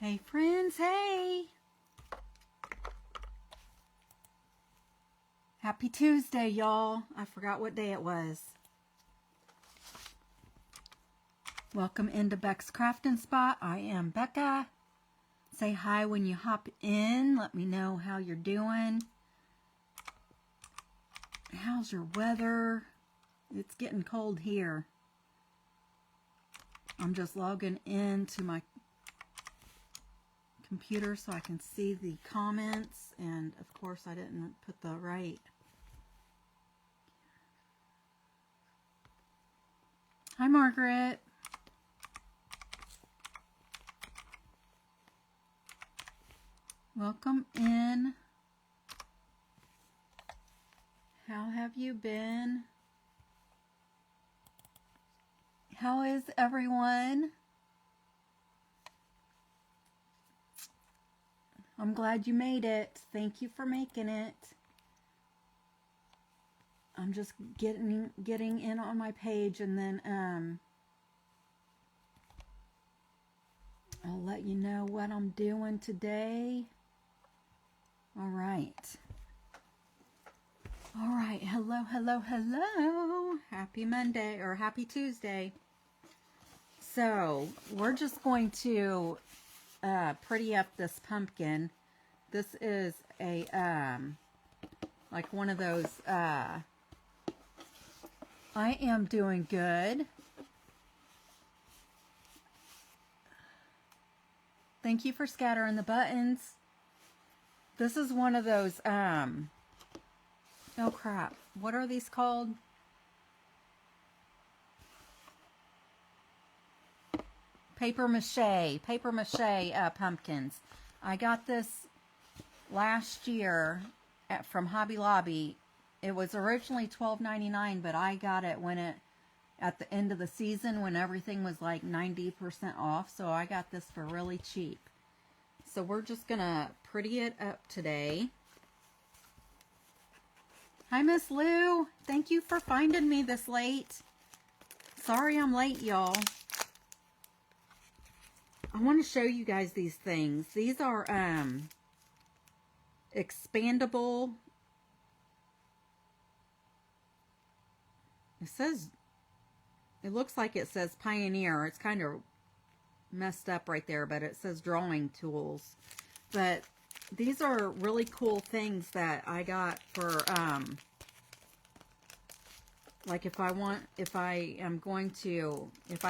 Hey friends, hey! Happy Tuesday, y'all. I forgot what day it was. Welcome into Beck's Crafting Spot. I am Becca. Say hi when you hop in. Let me know how you're doing. How's your weather? It's getting cold here. I'm just logging into my computer so I can see the comments, and of course I didn't put the right. Hi Margaret. Welcome in. How have you been? How is everyone? I'm glad you made it. Thank you for making it. I'm just getting in on my page, and then I'll let you know what I'm doing today. All right. All right. Hello, hello, hello. Happy Monday or happy Tuesday. So we're just going to pretty up this pumpkin. This is a like one of those I am doing good. Thank you for scattering the buttons. This is one of those oh crap, what are these called? Paper mache pumpkins. I got this last year from Hobby Lobby. It was originally $12.99, but I got it when at the end of the season when everything was like 90% off. So I got this for really cheap. So we're just gonna pretty it up today. Hi Miss Lou. Thank you for finding me this late. Sorry I'm late, y'all. I want to show you guys these things. These are expandable. It looks like it says Pioneer. It's kind of messed up right there, but it says drawing tools. But these are really cool things that I got for like if I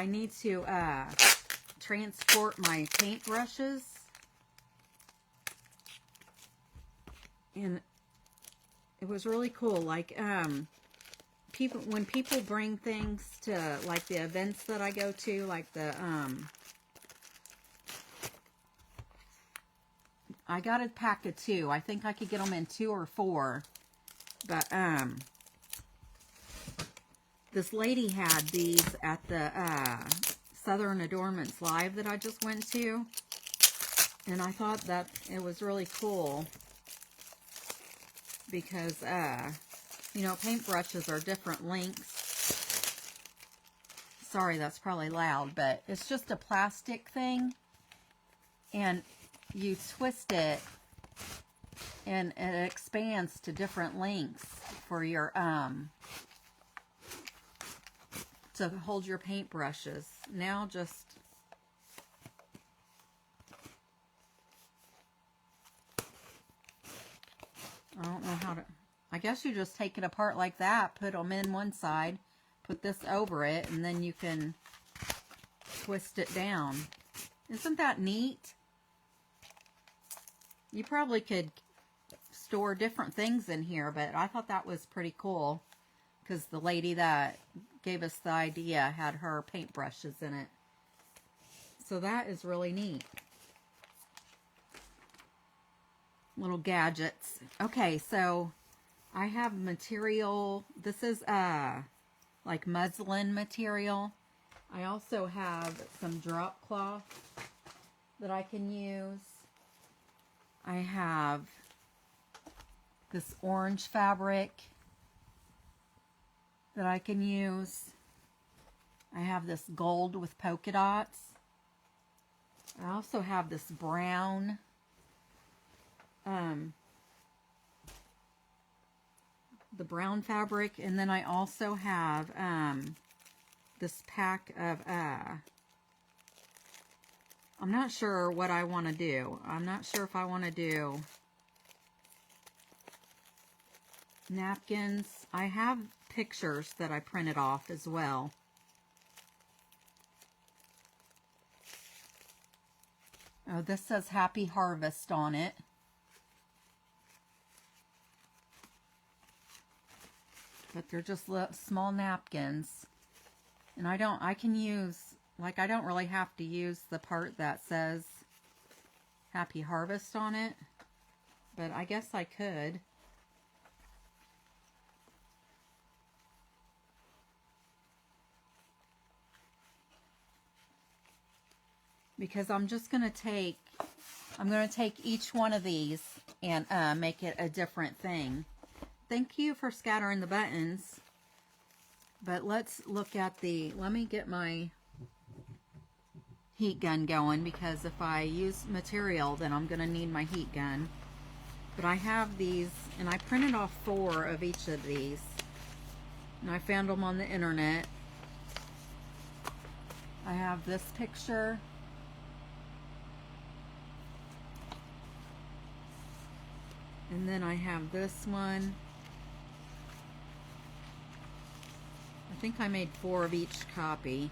need to transport my paintbrushes, and it was really cool. Like when people bring things to like the events that I go to, like the I got a pack of 2. I think I could get them in 2 or 4, but this lady had these at the Southern Adornments Live that I just went to, and I thought that it was really cool because you know, paintbrushes are different lengths. Sorry, that's probably loud, but it's just a plastic thing, and you twist it and it expands to different lengths for your to hold your paintbrushes. Now just I don't know how to, I guess you just take it apart like that, put them in one side, put this over it, and then you can twist it down. Isn't that neat? You probably could store different things in here, but I thought that was pretty cool because the lady that gave us the idea had her paintbrushes in it. So that is really neat. Little gadgets. Okay, so I have material. This is like muslin material. I also have some drop cloth that I can use. I have this orange fabric that I can use. I have this gold with polka dots. I also have this brown the brown fabric, and then I also have this pack of I'm not sure what I want to do. I'm not sure if I want to do napkins. I have pictures that I printed off as well. Oh, this says Happy Harvest on it. But they're just small napkins. And I can use, like, I don't really have to use the part that says Happy Harvest on it. But I guess I could. Because I'm going to take each one of these and make it a different thing. Thank you for scattering the buttons. But let's look at let me get my heat gun going, because if I use material, then I'm going to need my heat gun. But I have these, and I printed off 4 of each of these. And I found them on the internet. I have this picture. And then I have this one. I think I made 4 of each copy.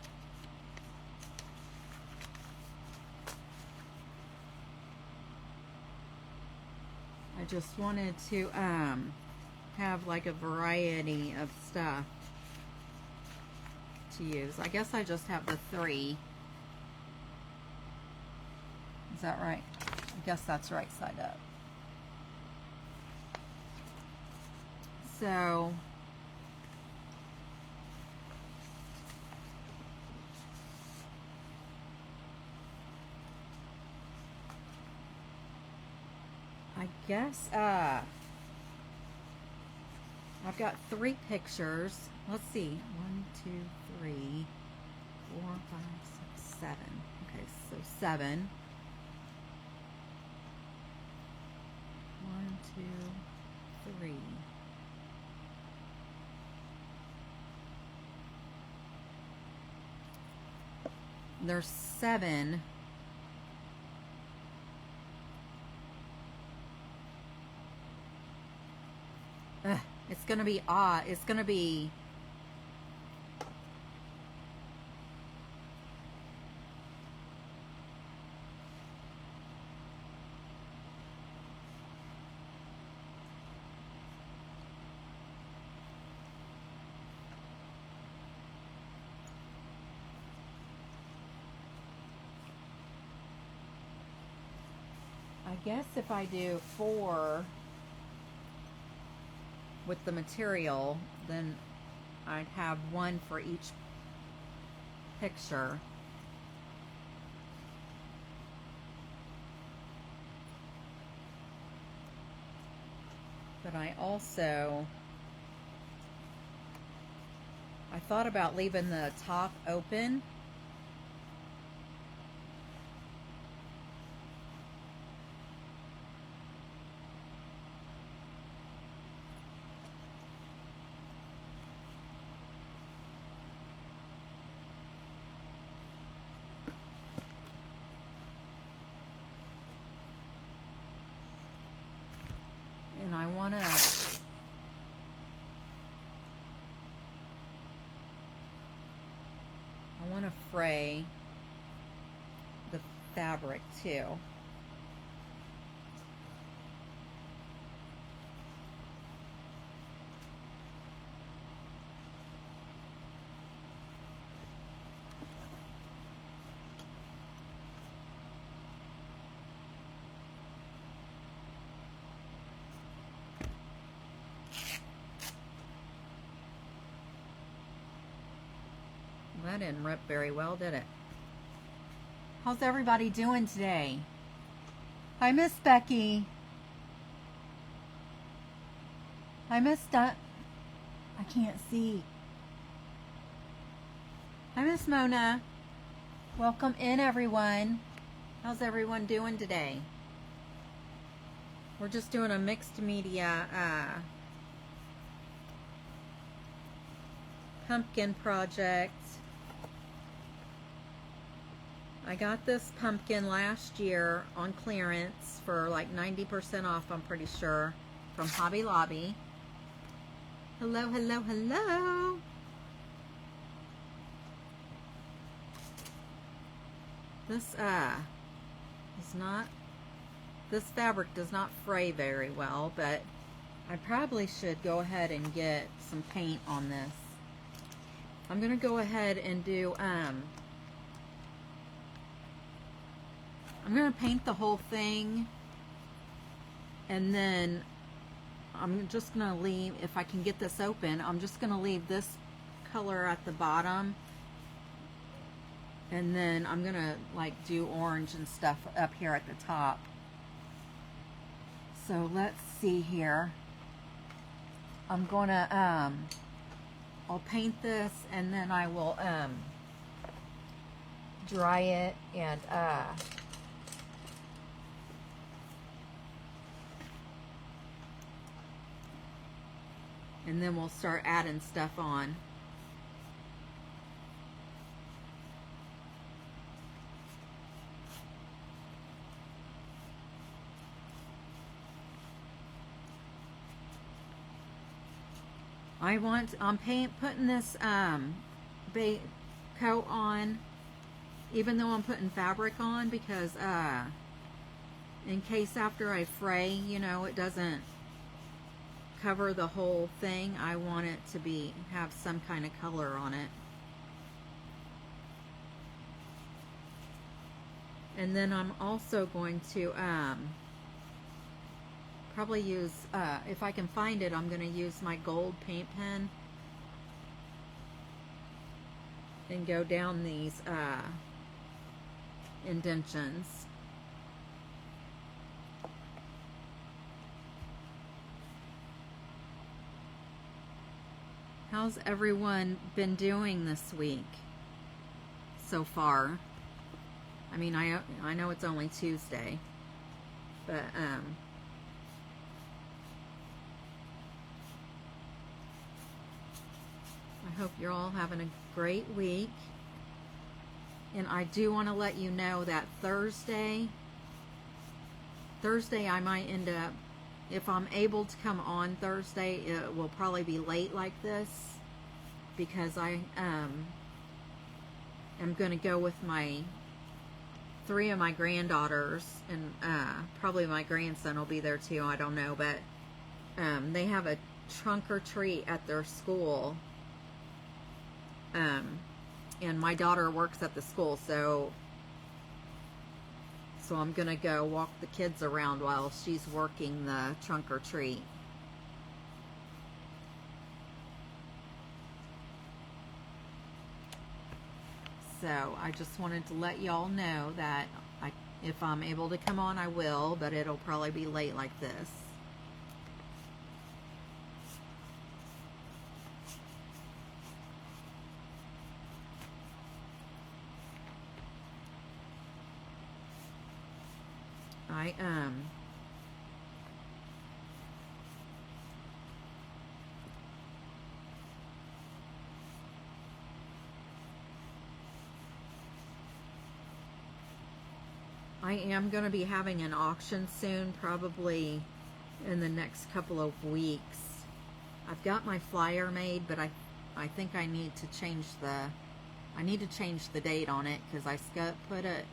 I just wanted to have like a variety of stuff to use. I guess I just have the 3. Is that right? I guess that's right side up. So I guess I've got 3 pictures. Let's see. 1, 2, 3, 4, 5, 6, 7. Okay, so 7. 1, 2, 3. There's 7. It's gonna be odd. It's gonna be I guess if I do 4 with the material, then I'd have 1 for each picture. But I thought about leaving the top open. And I want to fray the fabric too. That didn't rip very well, did it? How's everybody doing today? Hi, Miss Becky. Hi, Miss I can't see. Hi, Miss Mona. Welcome in, everyone. How's everyone doing today? We're just doing a mixed media pumpkin project. I got this pumpkin last year on clearance for like 90% off, I'm pretty sure, from Hobby Lobby. Hello, hello, hello. This this fabric does not fray very well, but I probably should go ahead and get some paint on this. I'm gonna go ahead and do I'm gonna paint the whole thing, and then I'm just gonna leave, if I can get this open, I'm just gonna leave this color at the bottom, and then I'm gonna like do orange and stuff up here at the top. So let's see here. I'm gonna I'll paint this, and then I will dry it, and then we'll start adding stuff on. I'm putting this coat on, even though I'm putting fabric on, because in case after I fray, you know, it doesn't cover the whole thing. I want it to have some kind of color on it. And then I'm also going to probably use, if I can find it, I'm going to use my gold paint pen and go down these indentions. How's everyone been doing this week so far? I mean, I know it's only Tuesday, but I hope you're all having a great week. And I do want to let you know that Thursday I might end up, if I'm able to come on Thursday, it will probably be late like this, because I am going to go with three of my granddaughters, and probably my grandson will be there too, I don't know, but they have a trunk or treat at their school, and my daughter works at the school, so I'm gonna go walk the kids around while she's working the trunk or treat. So I just wanted to let y'all know that if I'm able to come on, I will, but it'll probably be late like this. I am going to be having an auction soon, probably in the next couple of weeks. I've got my flyer made, but I think I need to change the date on it, because I put it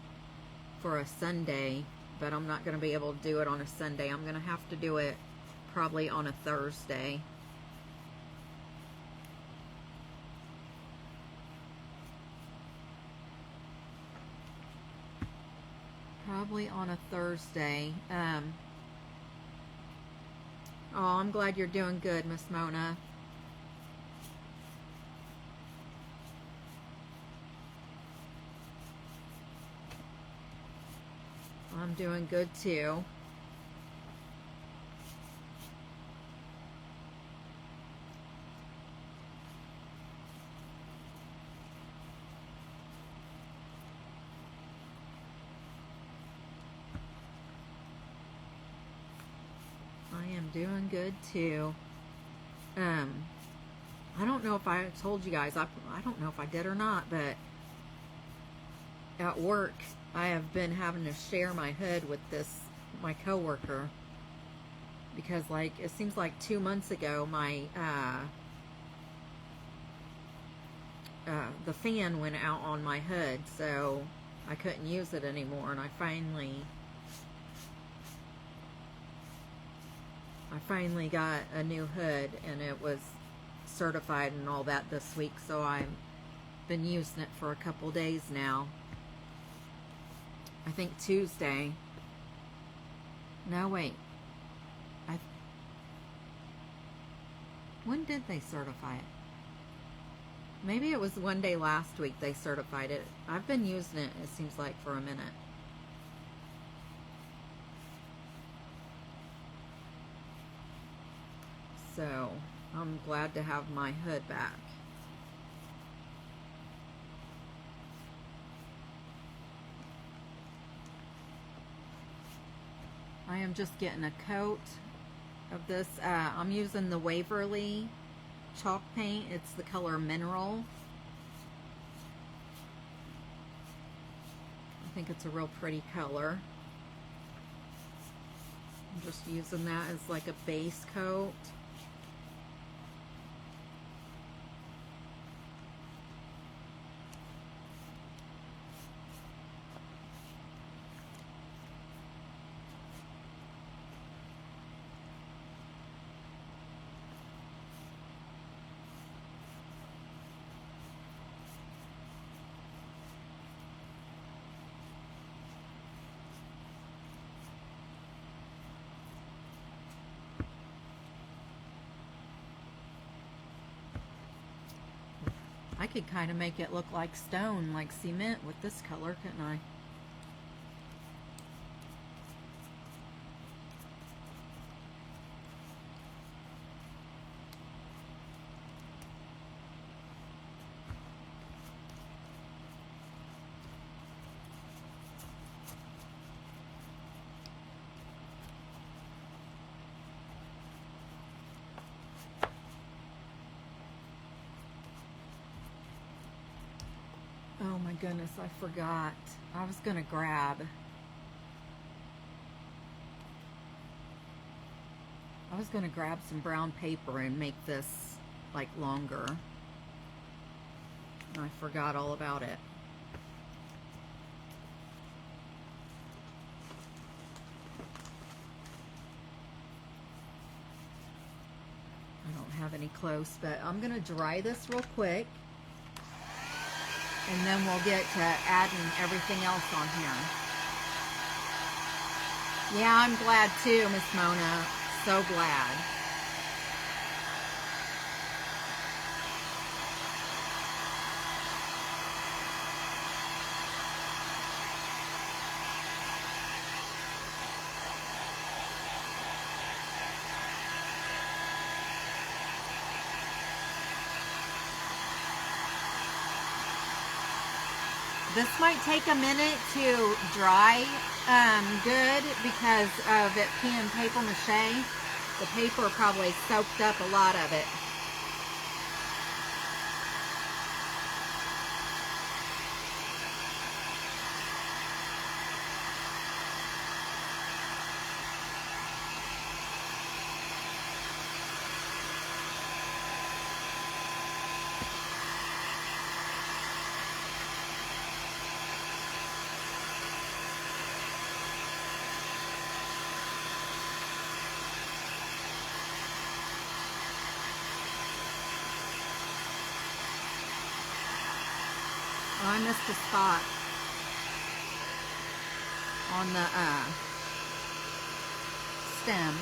for a Sunday, but I'm not going to be able to do it on a Sunday. I'm going to have to do it probably on a Thursday. Probably on a Thursday. Oh, I'm glad you're doing good, Miss Mona. I'm doing good too. I'm doing good too. I don't know if I told you guys, I don't know if I did or not, but at work I have been having to share my hood with my coworker, because like it seems like 2 months ago my the fan went out on my hood, so I couldn't use it anymore, and I finally got a new hood, and it was certified and all that this week, so I've been using it for a couple days now. I think Tuesday. No, wait. When did they certify it? Maybe it was one day last week they certified it. I've been using it, it seems like, for a minute. So, I'm glad to have my hood back. I am just getting a coat of this. I'm using the Waverly chalk paint. It's the color Mineral. I think it's a real pretty color. I'm just using that as like a base coat. I could kind of make it look like stone, like cement with this color, couldn't I? Oh my goodness, I forgot. I was gonna grab some brown paper and make this like longer. I forgot all about it. I don't have any close, but I'm gonna dry this real quick. And then we'll get to adding everything else on here. Yeah, I'm glad too, Miss Mona. So glad. This might take a minute to dry good because of it being paper mache. The paper probably soaked up a lot of it. Oh, I missed a spot on the stem.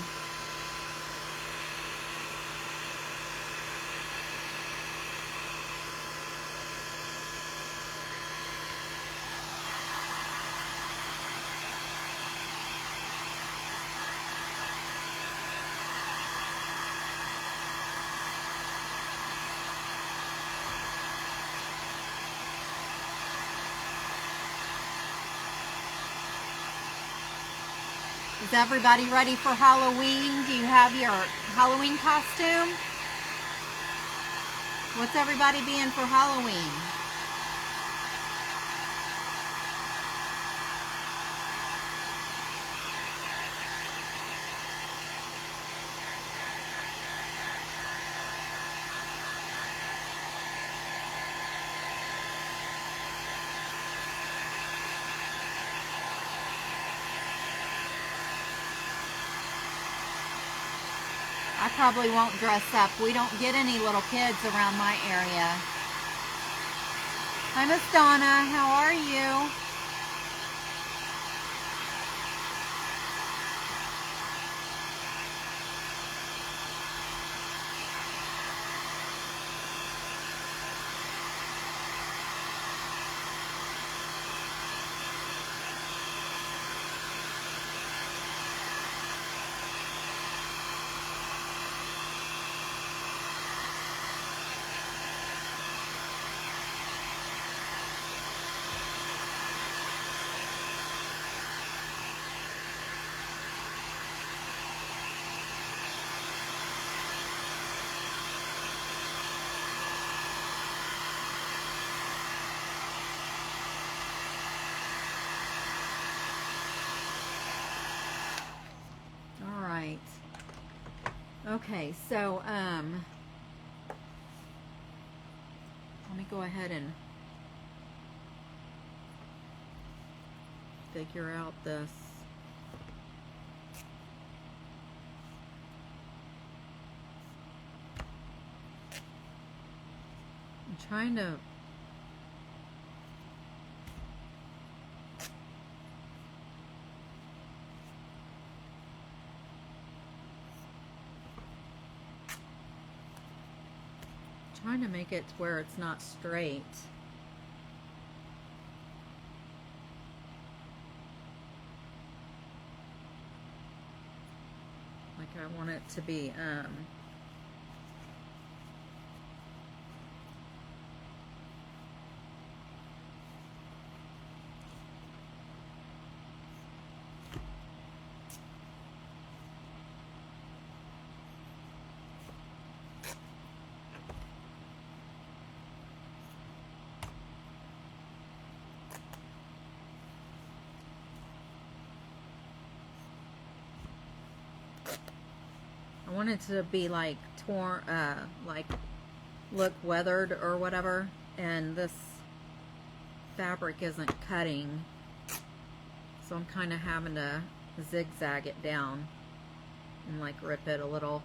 Is everybody ready for Halloween? Do you have your Halloween costume? What's everybody being for Halloween? I probably won't dress up. We don't get any little kids around my area. Hi, Miss Donna. How are you? All right. Okay, so let me go ahead and figure out this. I'm trying to make it to where it's not straight. Like I want it to be I want it to be like torn, like look weathered or whatever, and this fabric isn't cutting, so I'm kind of having to zigzag it down and like rip it a little.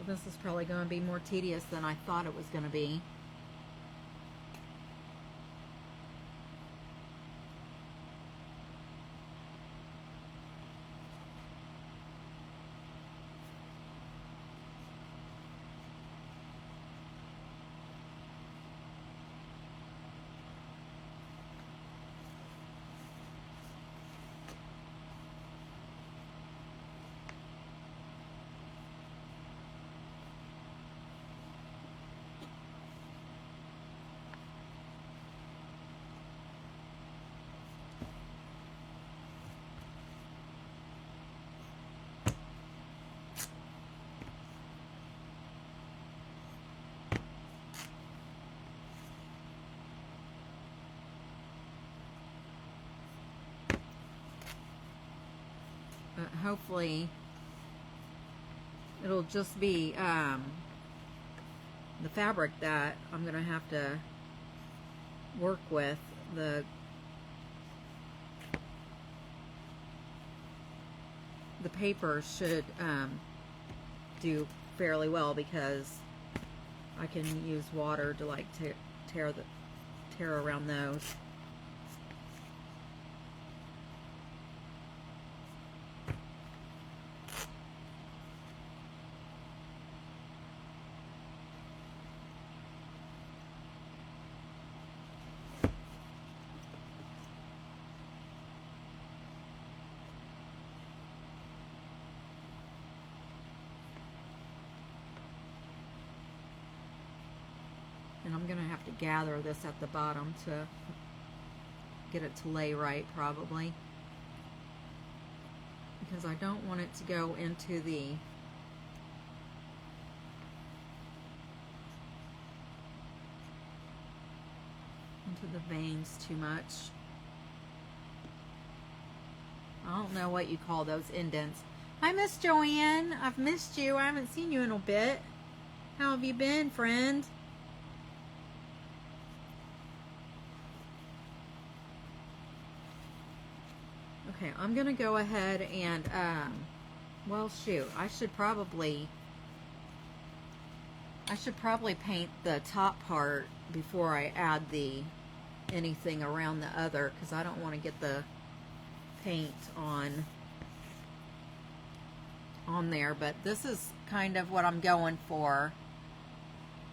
This is probably going to be more tedious than I thought it was going to be. But hopefully It'll just be the fabric that I'm going to have to work with. The paper should do fairly well because I can use water to like tear around those. And I'm going to have to gather this at the bottom to get it to lay right, probably. Because I don't want it to go into the veins too much. I don't know what you call those indents. Hi, Miss Joanne. I've missed you. I haven't seen you in a bit. How have you been, friend? Okay, I'm gonna go ahead and well, shoot, I should probably paint the top part before I add anything around the other, because I don't want to get the paint on there. But this is kind of what I'm going for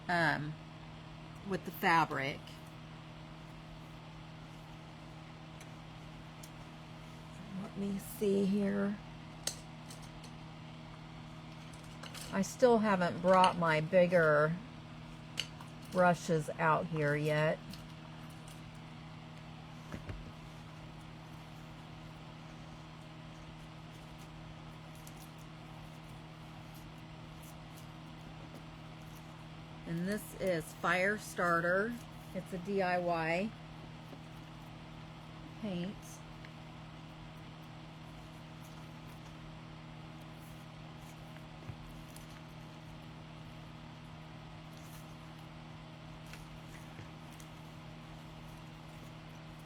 with the fabric. Let me see here. I still haven't brought my bigger brushes out here yet. And this is Fire Starter. It's a DIY paint.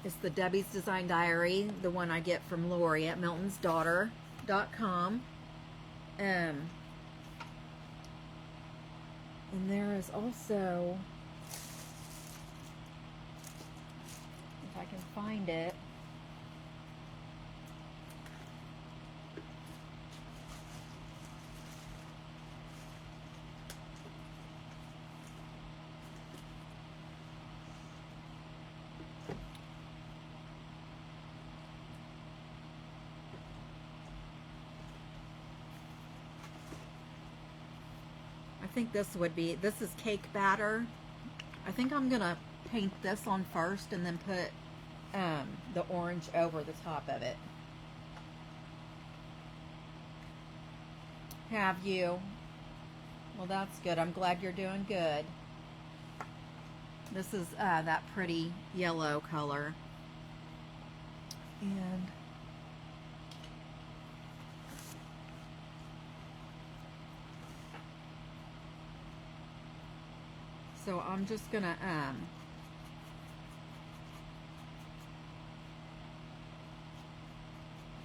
It's the Debbie's Design Diary, the one I get from Lori at miltonsdaughter.com. And there is also, if I can find it, I think this is cake batter. I think I'm gonna paint this on first and then put the orange over the top of it. Have you? Well, that's good. I'm glad you're doing good. This is that pretty yellow color. And so I'm just gonna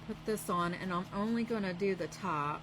put this on, and I'm only gonna do the top.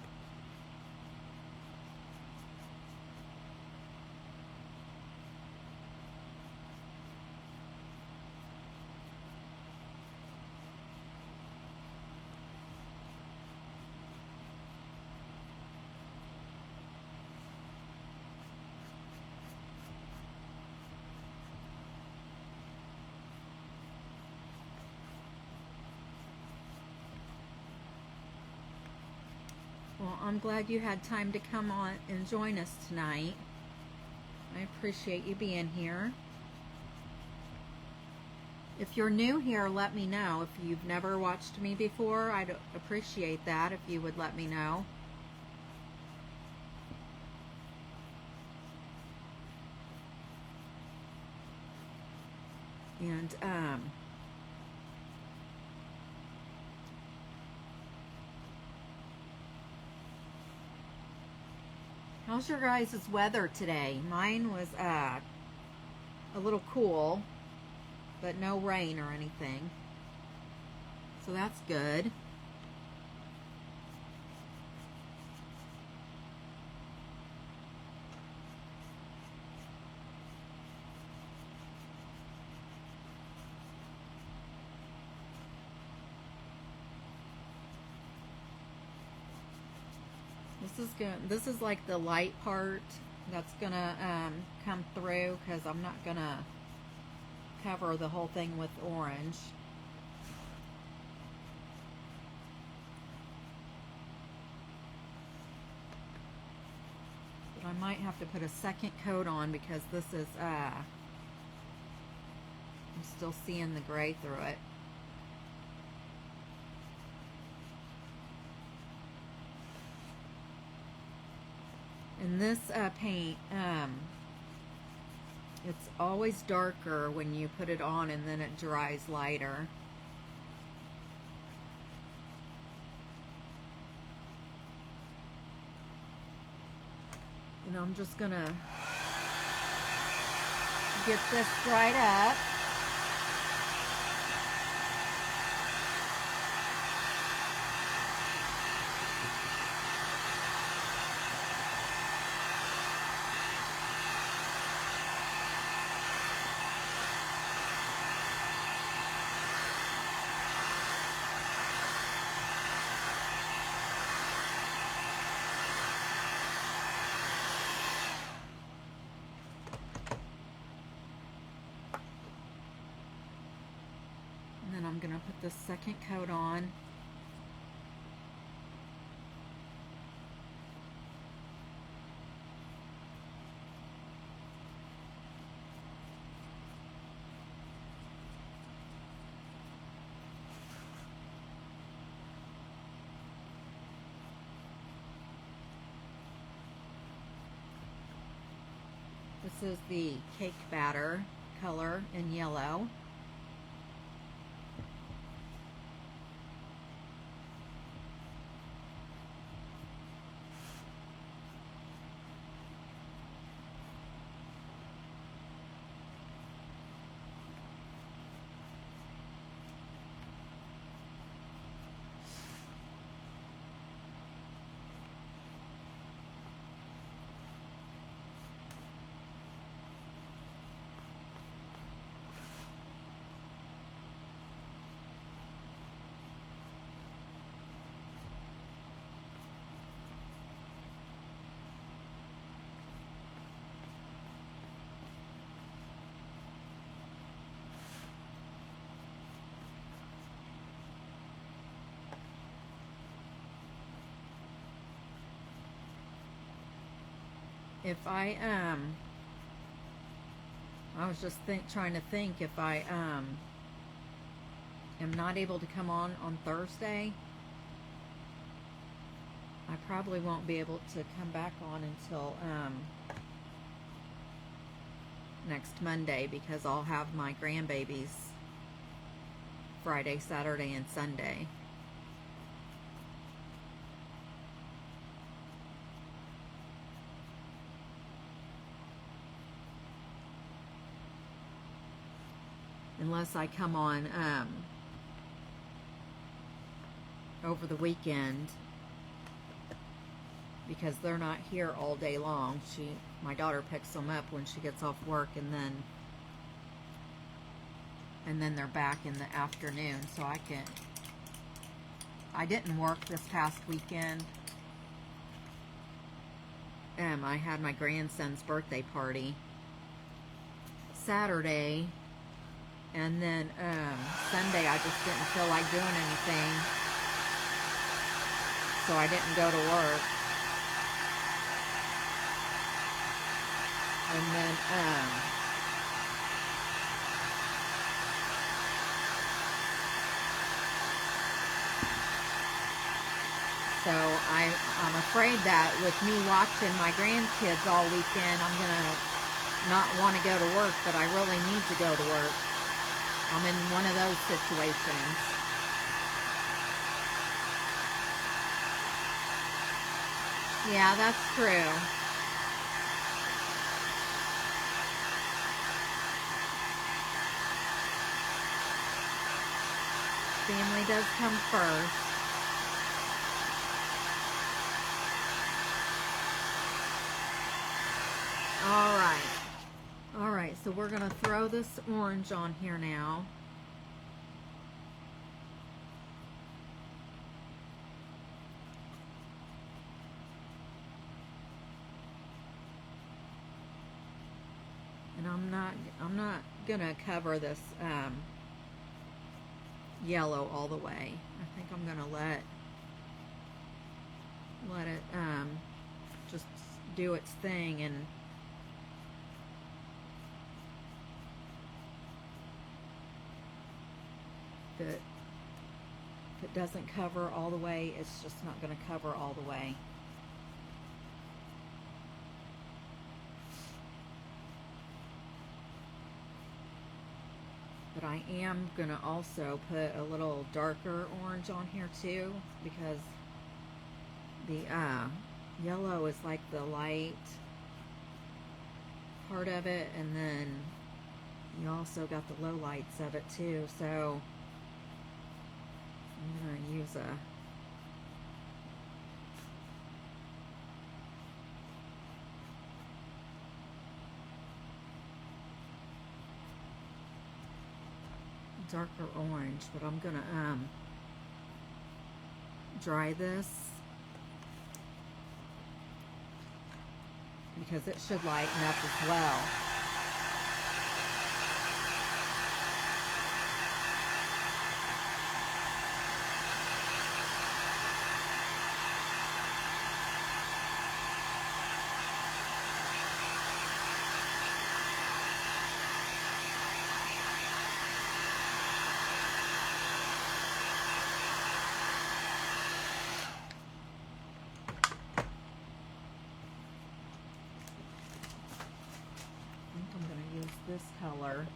Well, I'm glad you had time to come on and join us tonight. I appreciate you being here. If you're new here, let me know. If you've never watched me before, I'd appreciate that if you would let me know. And How's your guys' weather today? Mine was a little cool, but no rain or anything. So that's good. This is like the light part that's gonna come through, because I'm not gonna cover the whole thing with orange. But I might have to put a second coat on, because this is I'm still seeing the gray through it. And this paint, it's always darker when you put it on, and then it dries lighter. And I'm just gonna get this dried up. I'm going to put the second coat on. This is the cake batter color in yellow. If I was just trying to think, if I am not able to come on Thursday, I probably won't be able to come back on until next Monday, because I'll have my grandbabies Friday, Saturday, and Sunday. Unless I come on over the weekend, because they're not here all day long. My daughter picks them up when she gets off work, and then they're back in the afternoon, so I didn't work this past weekend. I had my grandson's birthday party Saturday, and then Sunday I just didn't feel like doing anything, so I didn't go to work. And then so I'm afraid that with me watching my grandkids all weekend, I'm gonna not want to go to work, but I really need to go to work. I'm in one of those situations. Yeah, that's true. Family does come first. All right, so we're going to throw this orange on here now. And I'm not going to cover this yellow all the way. I think I'm going to let it just do its thing, and if it doesn't cover all the way, it's just not going to cover all the way. But I am going to also put a little darker orange on here too, because the yellow is like the light part of it, and then you also got the low lights of it too. So I'm going to use a darker orange, but I'm going to dry this because it should lighten up as well. This color.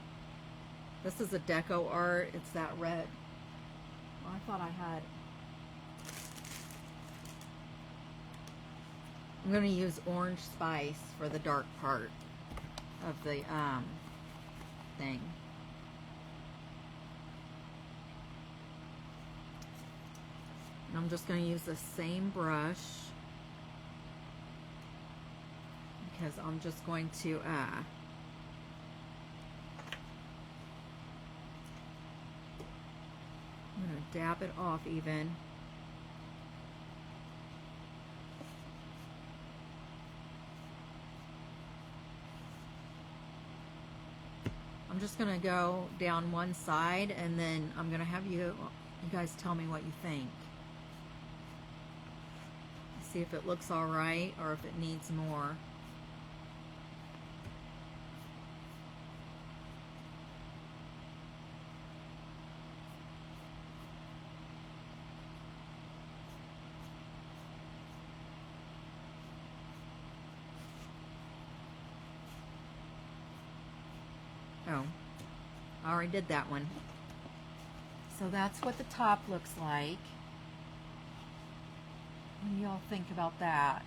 This is a deco art. It's that red. Well, I thought I had. I'm going to use orange spice for the dark part of the thing. And I'm just going to use the same brush because I'm just going to I'm going to dab it off even. I'm just going to go down one side, and then I'm going to have you guys tell me what you think. See if it looks all right or if it needs more. Oh, I already did that one. So that's what the top looks like. What do y'all think about that?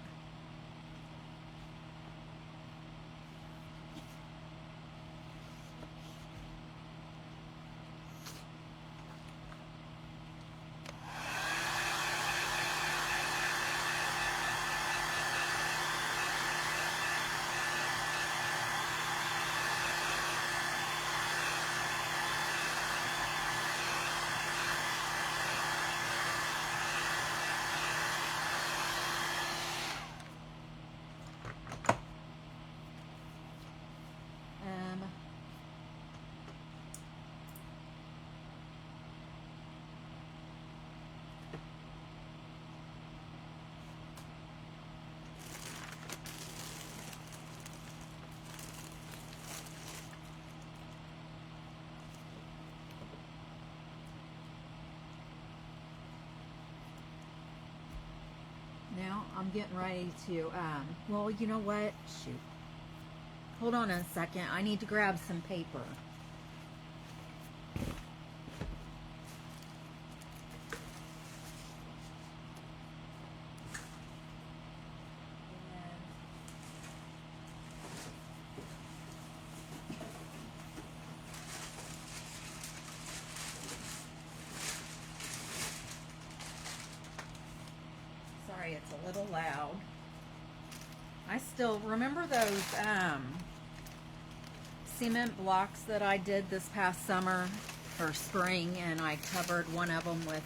Now I'm getting ready to, well, you know what? Shoot. Hold on a second. I need to grab some paper. it's a little loud. I still remember those cement blocks that I did this past summer or spring, and I covered one of them with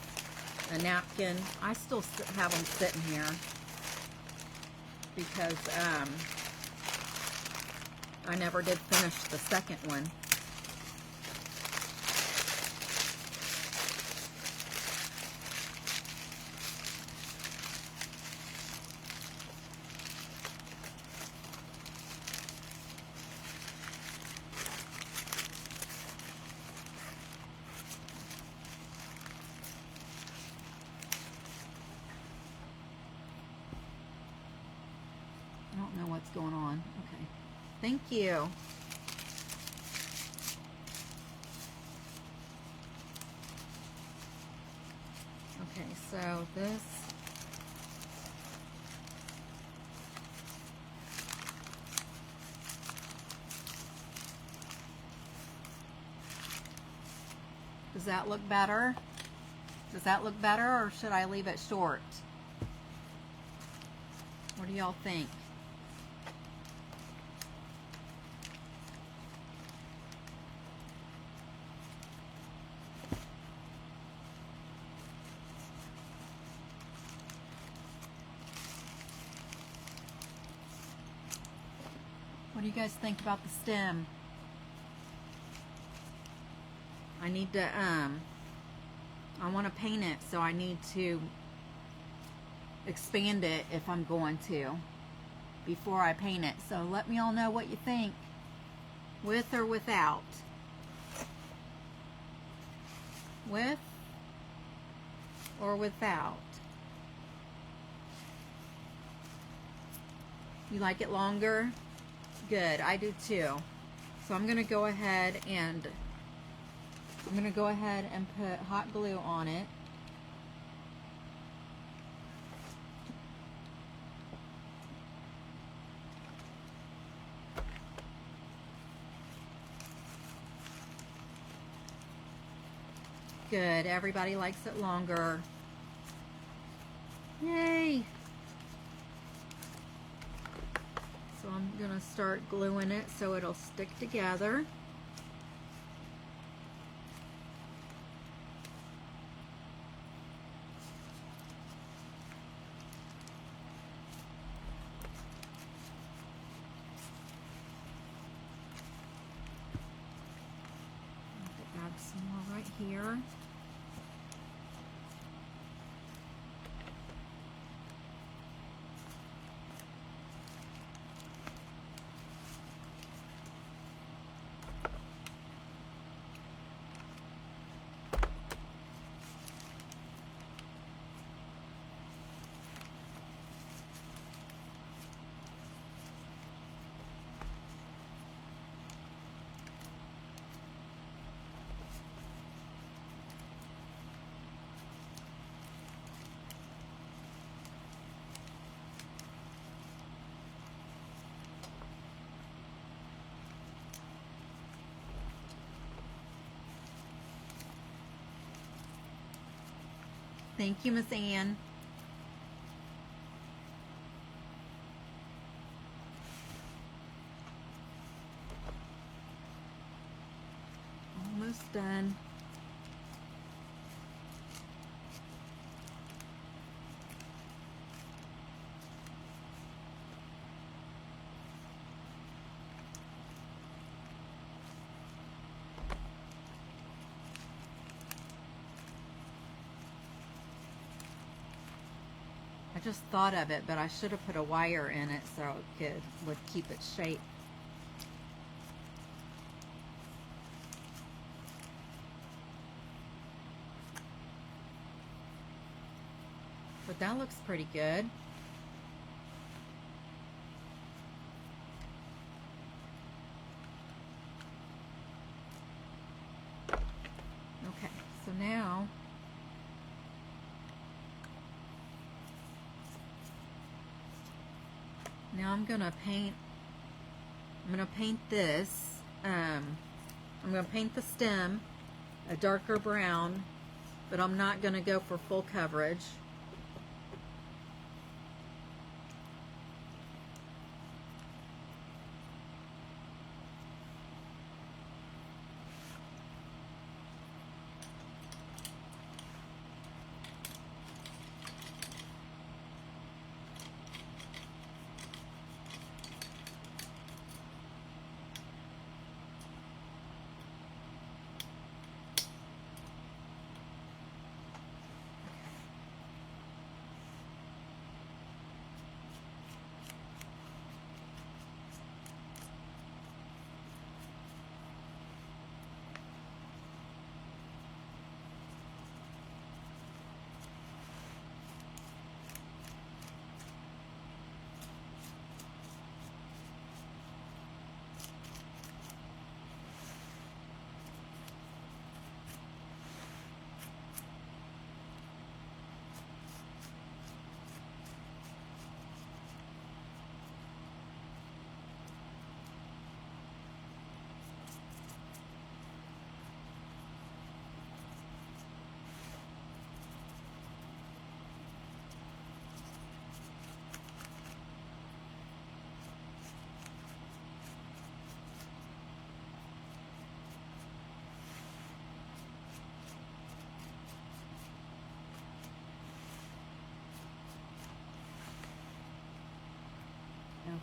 a napkin. I still have them sitting here because I never did finish the second one. I don't know what's going on. Okay. Thank you. Okay, so this does that look better? Does that look better, or should I leave it short? What do y'all think? What do you guys think about the stem? I need to, I want to paint it, so I need to expand it if I'm going to before I paint it. So let me all know what you think, with or without. With or without. You like it longer? Good, I do too. So I'm gonna go ahead and put hot glue on it. Good, everybody likes it longer. Yay! So I'm gonna start gluing it so it'll stick together. Add some more right here. Thank you, Miss Ann. Almost done. I just thought of it, but I should have put a wire in it so it would keep its shape. But that looks pretty good. Okay, so now I'm gonna paint this. I'm gonna paint the stem a darker brown, but I'm not gonna go for full coverage.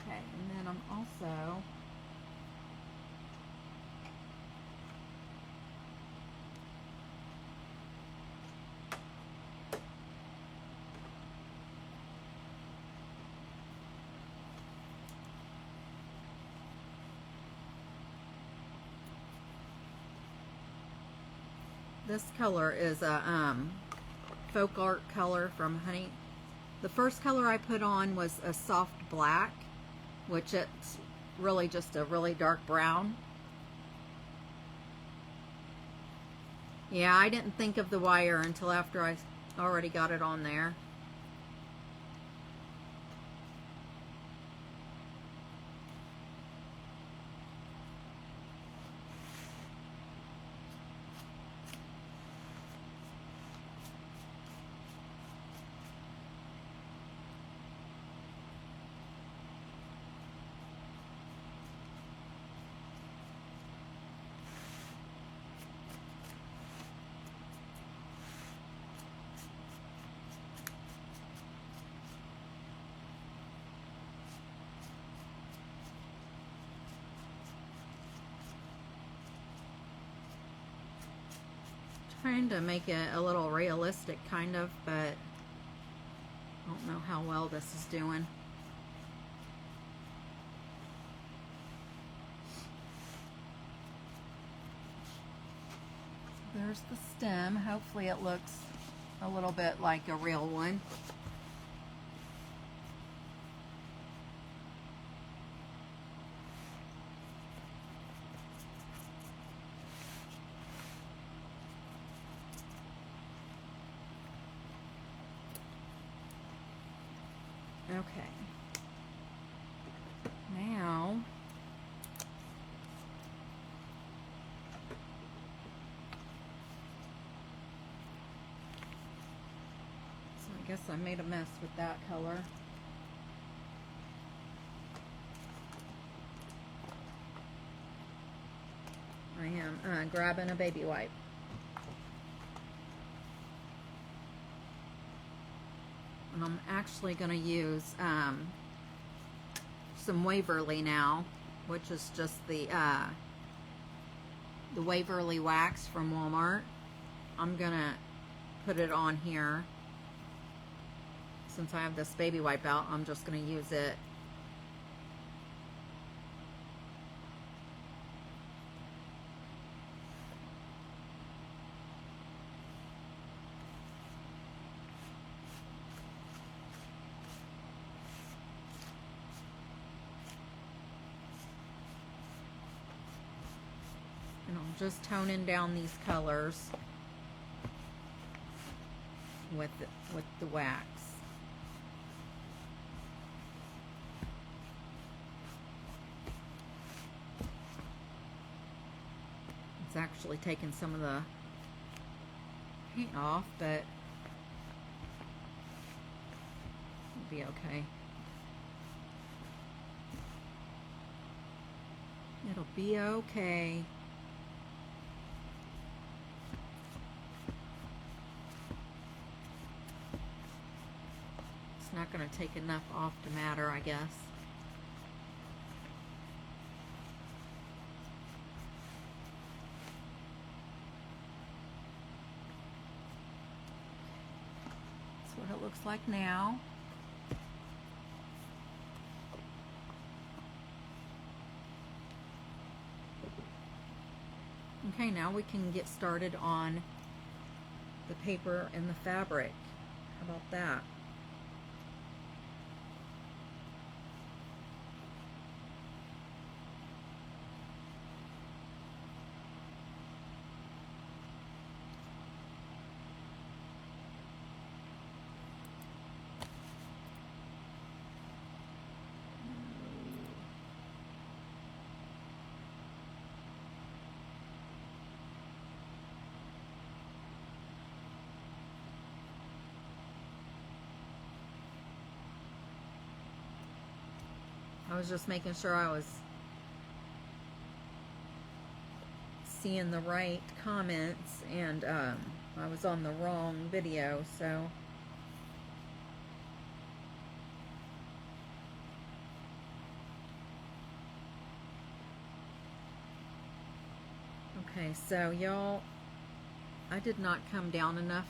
Okay, and then I'm also this color is a folk art color from Honey. The first color I put on was a soft black, which it's really just a really dark brown. Yeah, I didn't think of the wire until after I already got it on there. Trying to make it a little realistic kind of, but I don't know how well this is doing. There's the stem. Hopefully it looks a little bit like a real one. Okay. Now, so I guess I made a mess with that color. I am grabbing a baby wipe. And I'm actually going to use some Waverly now, which is just the Waverly wax from Walmart. I'm going to put it on here. Since I have this baby wipe out, I'm just going to use it. And I'm just toning down these colors with the wax. It's actually taking some of the paint off, but it'll be okay. It'll be okay. It's not going to take enough off to matter, I guess. That's what it looks like now. Okay, now we can get started on the paper and the fabric. How about that? I was just making sure I was seeing the right comments, and I was on the wrong video, so Okay, so y'all, I did not come down enough,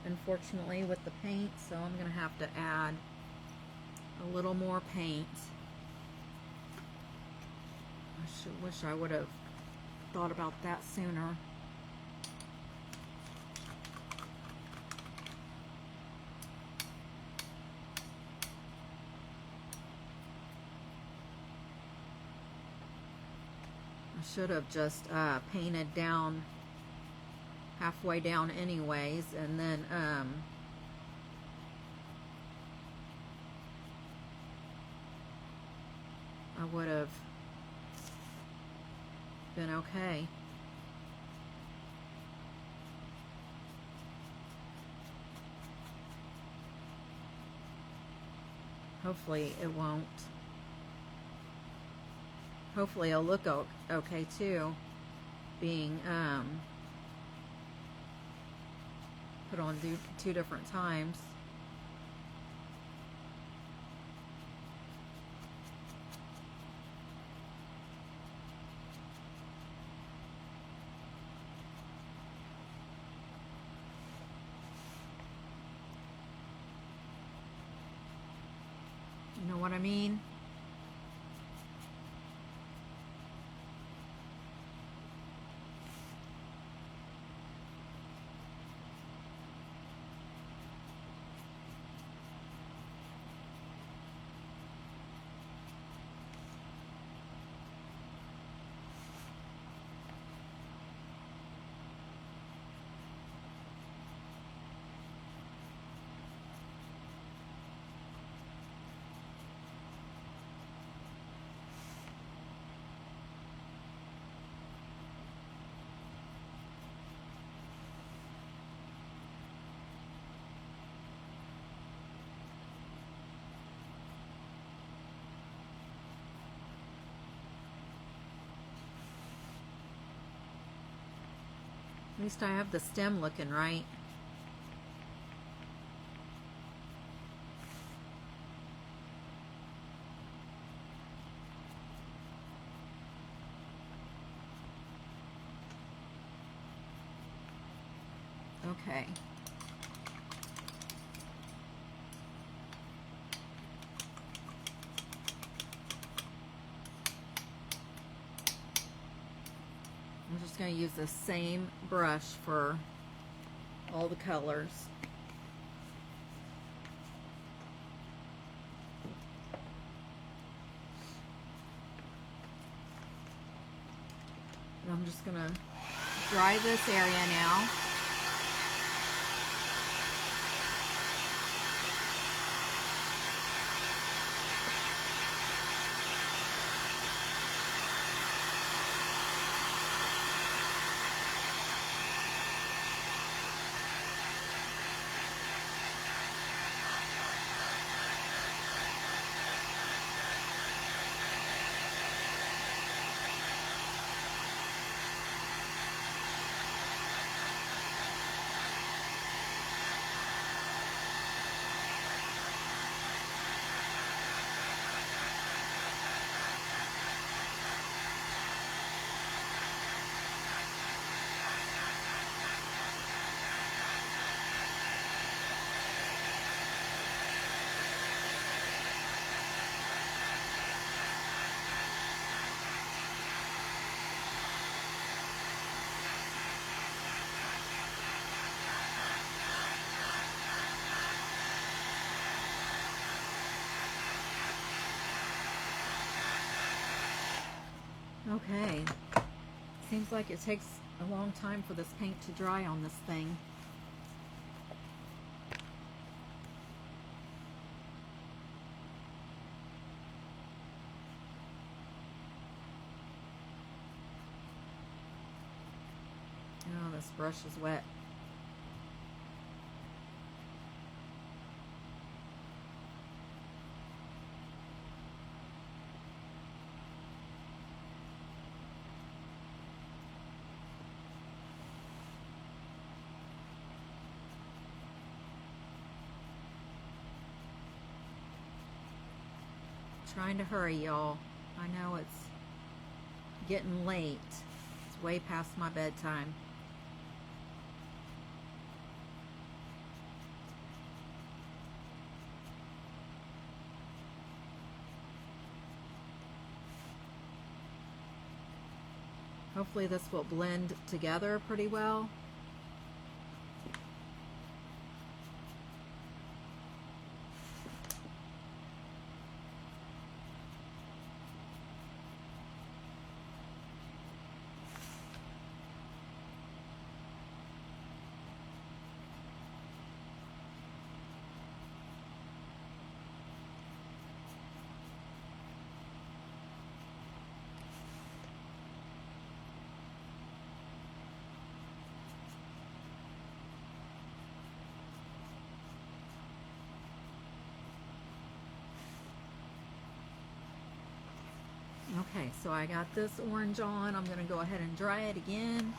unfortunately, with the paint, so I'm going to have to add a little more paint. I wish I would have thought about that sooner. I should have just painted down halfway down anyways, and then I would have been okay. Hopefully it won't. Hopefully it'll look okay too, being put on two different times. You know what I mean? At least I have the stem looking right. Okay. I'm just going to use the same brush for all the colors. And I'm just going to dry this area now. Okay, seems like it takes a long time for this paint to dry on this thing. Oh, this brush is wet. Trying to hurry, y'all. I know it's getting late. way past my bedtime. Hopefully this will blend together pretty well. Okay, so I got this orange on. I'm going to go ahead and dry it again.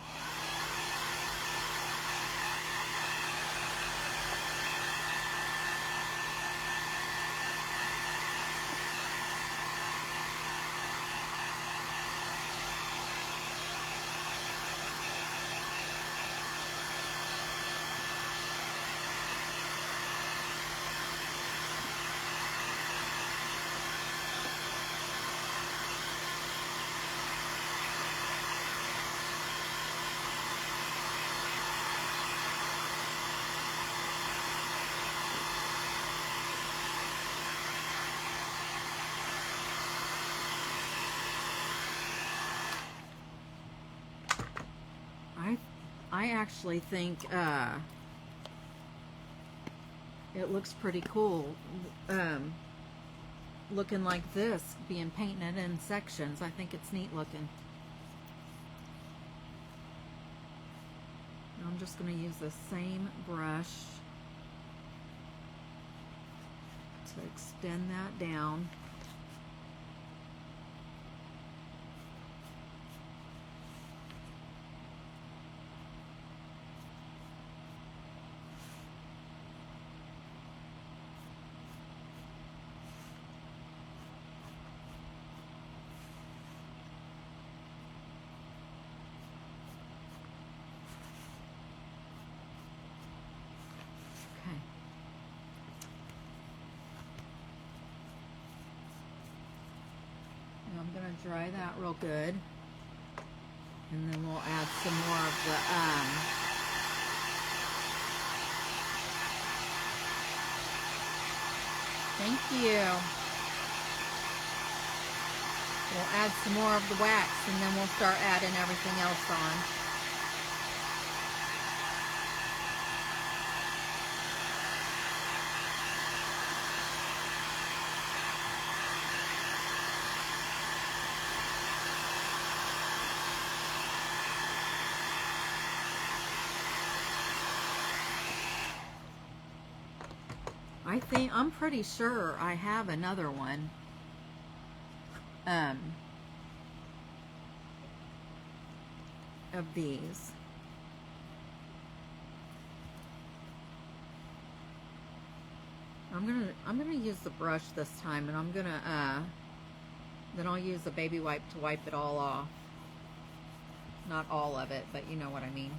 I actually think it looks pretty cool looking like this, being painted in sections. I think it's neat looking. I'm just going to use the same brush to extend that down. I'm going to dry that real good, and then we'll add some more of the thank you. We'll add some more of the wax, and then we'll start adding everything else on. I'm pretty sure I have another one. Of these. I'm gonna use the brush this time, and I'm gonna then I'll use the baby wipe to wipe it all off. Not all of it, but you know what I mean.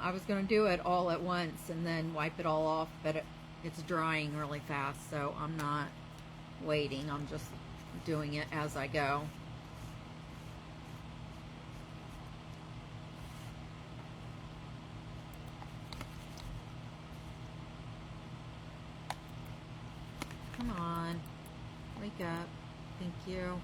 I was going to do it all at once and then wipe it all off, but it's drying really fast, so I'm not waiting. I'm just doing it as I go. Come on, wake up. Thank you.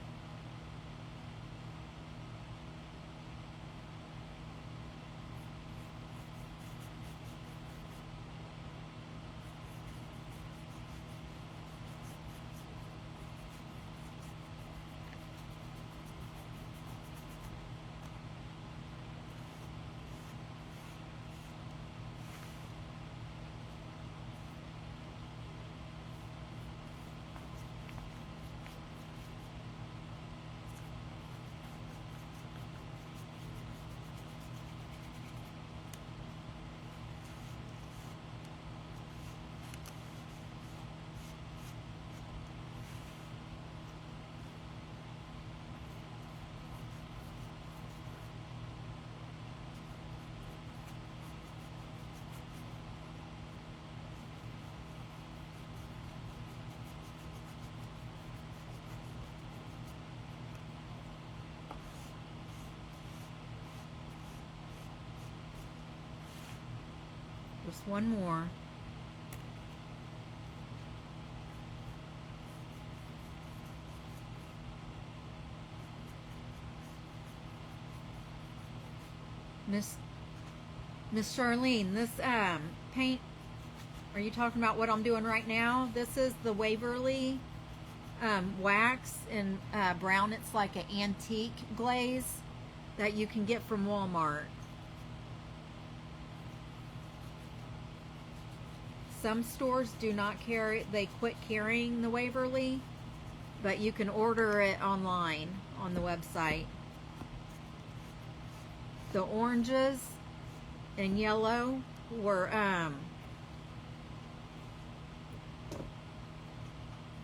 Just one more. Miss Charlene, this paint, are you talking about what I'm doing right now? This is the Waverly wax in brown. It's like an antique glaze that you can get from Walmart. Some stores do not carry, they quit carrying the Waverly, but you can order it online on the website. The oranges and yellow were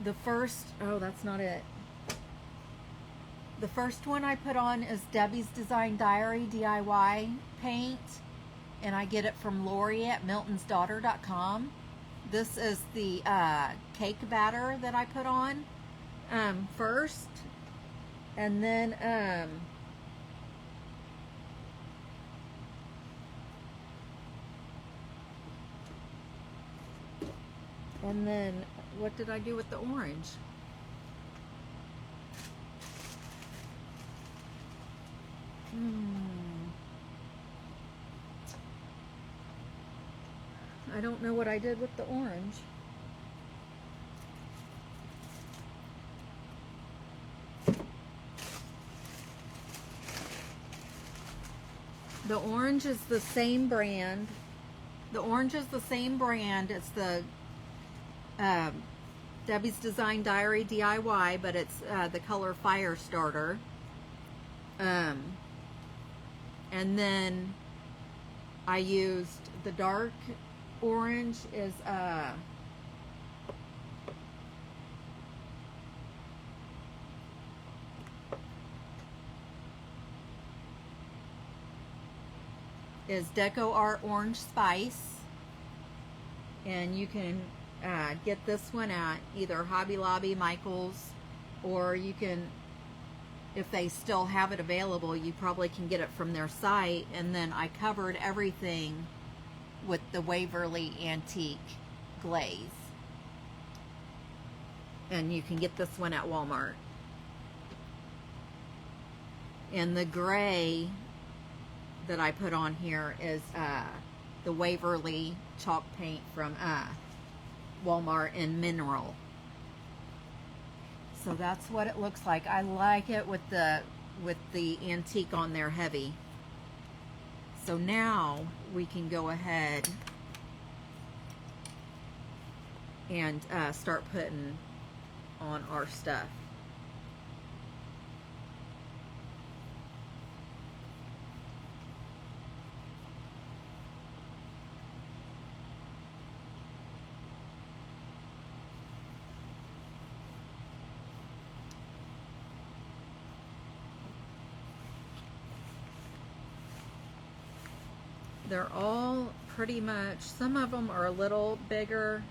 the first, oh, that's not it. The first one I put on is Debbie's Design Diary DIY paint, and I get it from Lori at miltonsdaughter.com. This is the cake batter that I put on first, and then what did I do with the orange? I don't know what I did with the orange. The orange is the same brand. The orange is the same brand. It's the Debbie's Design Diary DIY, but it's the color Firestarter. And then I used the dark orange is Deco Art Orange Spice, and you can get this one at either Hobby Lobby, Michael's, or you can, if they still have it available, you probably can get it from their site. And then I covered everything with the Waverly Antique glaze, and you can get this one at Walmart. And the gray that I put on here is the Waverly chalk paint from Walmart in Mineral. So that's what it looks like. I like it with the antique on there heavy. So now we can go ahead and start putting on our stuff. They're all pretty much, some of them are a little bigger.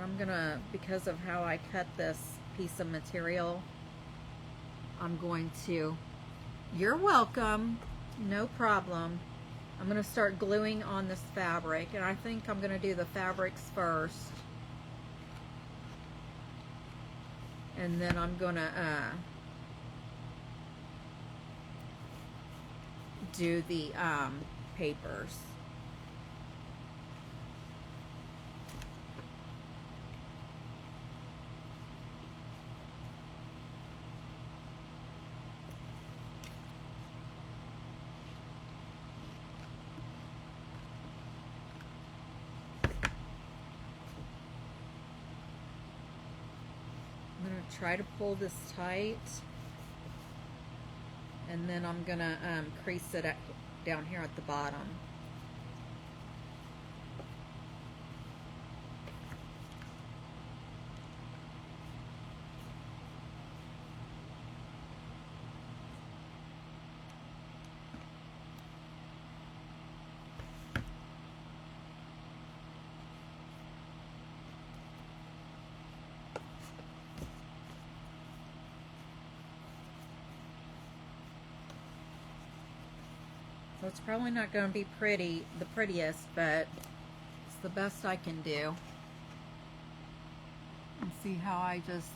I'm gonna, because of how I cut this piece of material, I'm going to, you're welcome, no problem. I'm gonna start gluing on this fabric, and I think I'm gonna do the fabrics first. And then I'm gonna do the papers. I'm going to try to pull this tight. And then I'm going to crease it down here at the bottom. it's probably not going to be the prettiest, but it's the best I can do. And see how I just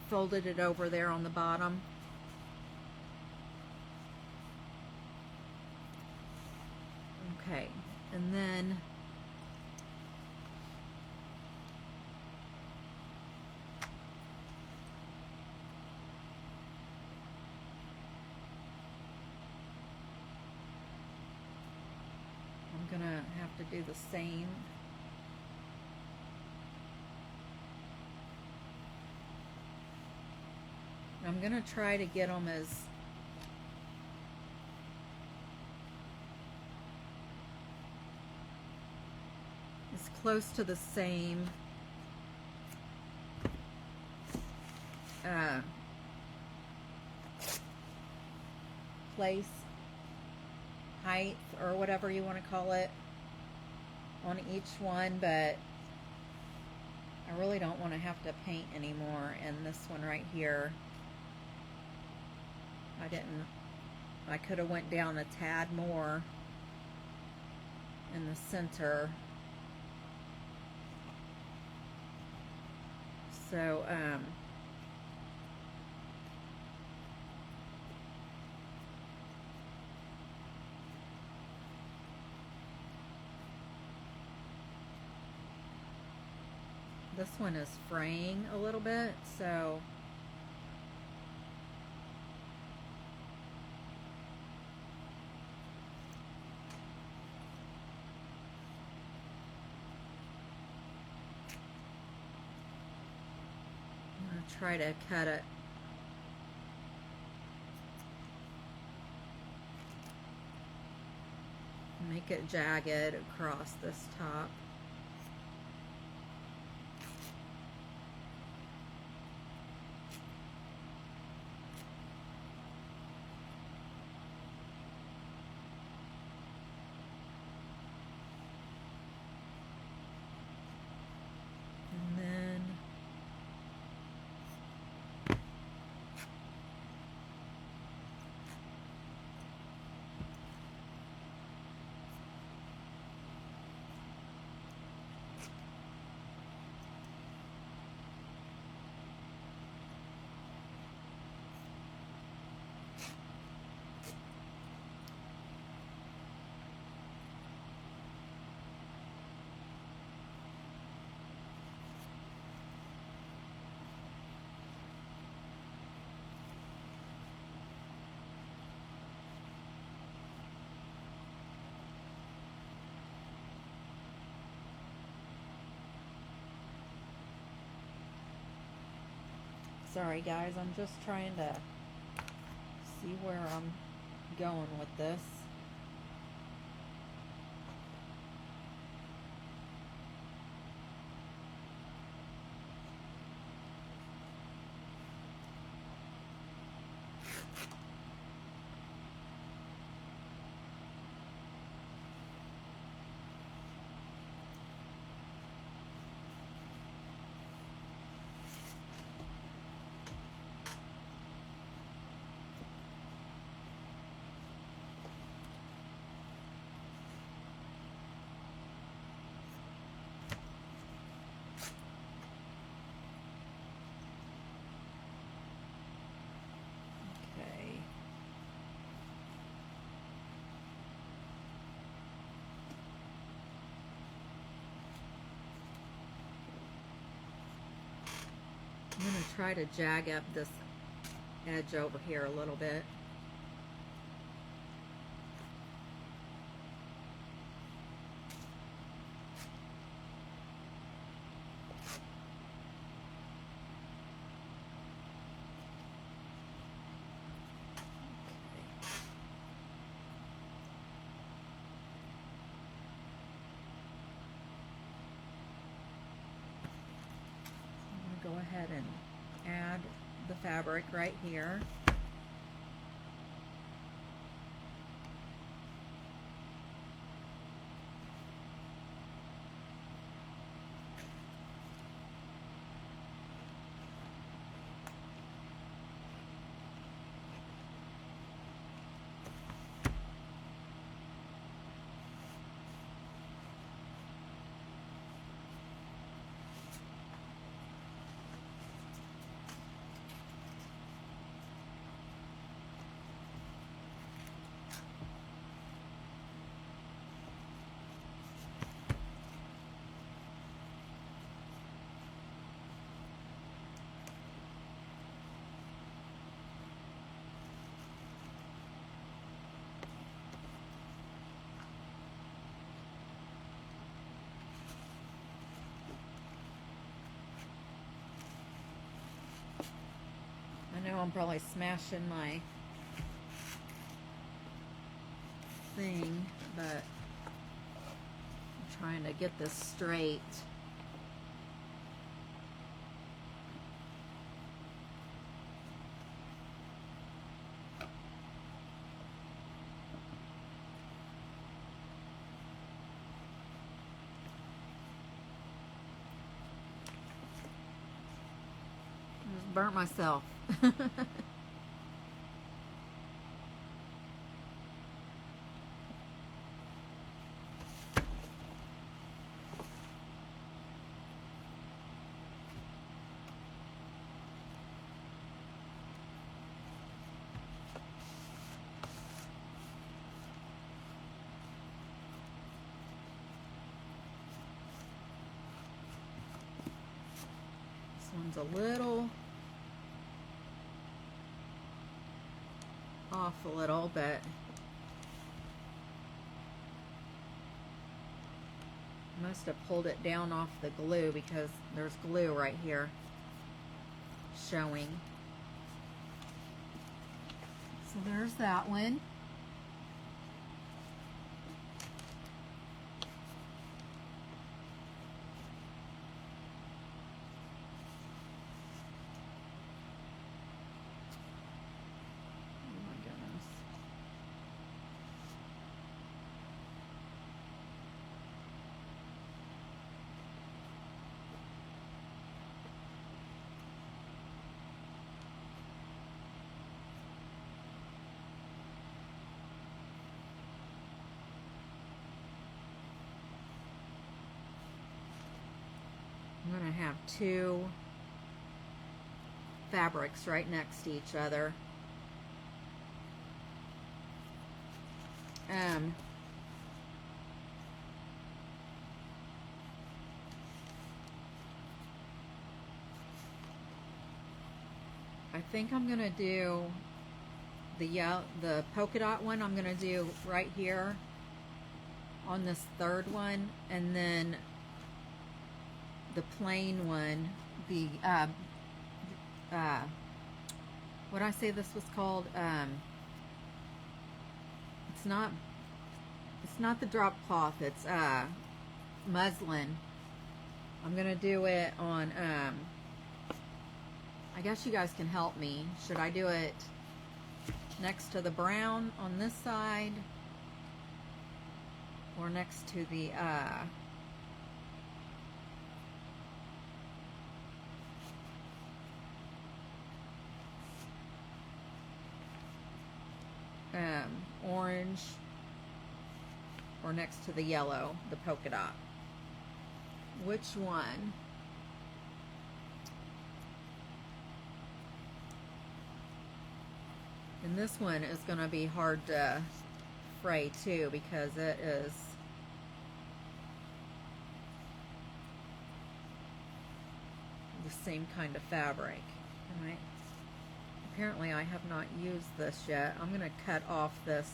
folded it over there on the bottom. Okay, and then I'm gonna have to do the same. I'm gonna try to get them as close to the same place, height, or whatever you want to call it, on each one, but I really don't want to have to paint anymore in this one right here. I could have went down a tad more in the center. So, this one is fraying a little bit, so I'm going to try to cut it. Make it jagged across this top. Sorry guys, I'm just trying to see where I'm going with this. I'm going to try to jag up this edge over here a little bit. Go ahead and add the fabric right here. know I'm probably smashing my thing, but I'm trying to get this straight. Just burnt myself. This one's a little off a little, but must have pulled it down off the glue because there's glue right here showing. So there's that one. I'm going to have two fabrics right next to each other. I think I'm going to do the polka dot one. I'm going to do right here on this third one, and then the plain one, what I say this was called, it's not the drop cloth, it's muslin. I'm gonna do it on, I guess you guys can help me. Should I do it next to the brown on this side, or next to the orange, or next to the yellow, the polka dot? Which one? And this one is going to be hard to fray too, because it is the same kind of fabric. And apparently I have not used this yet. I'm going to cut off this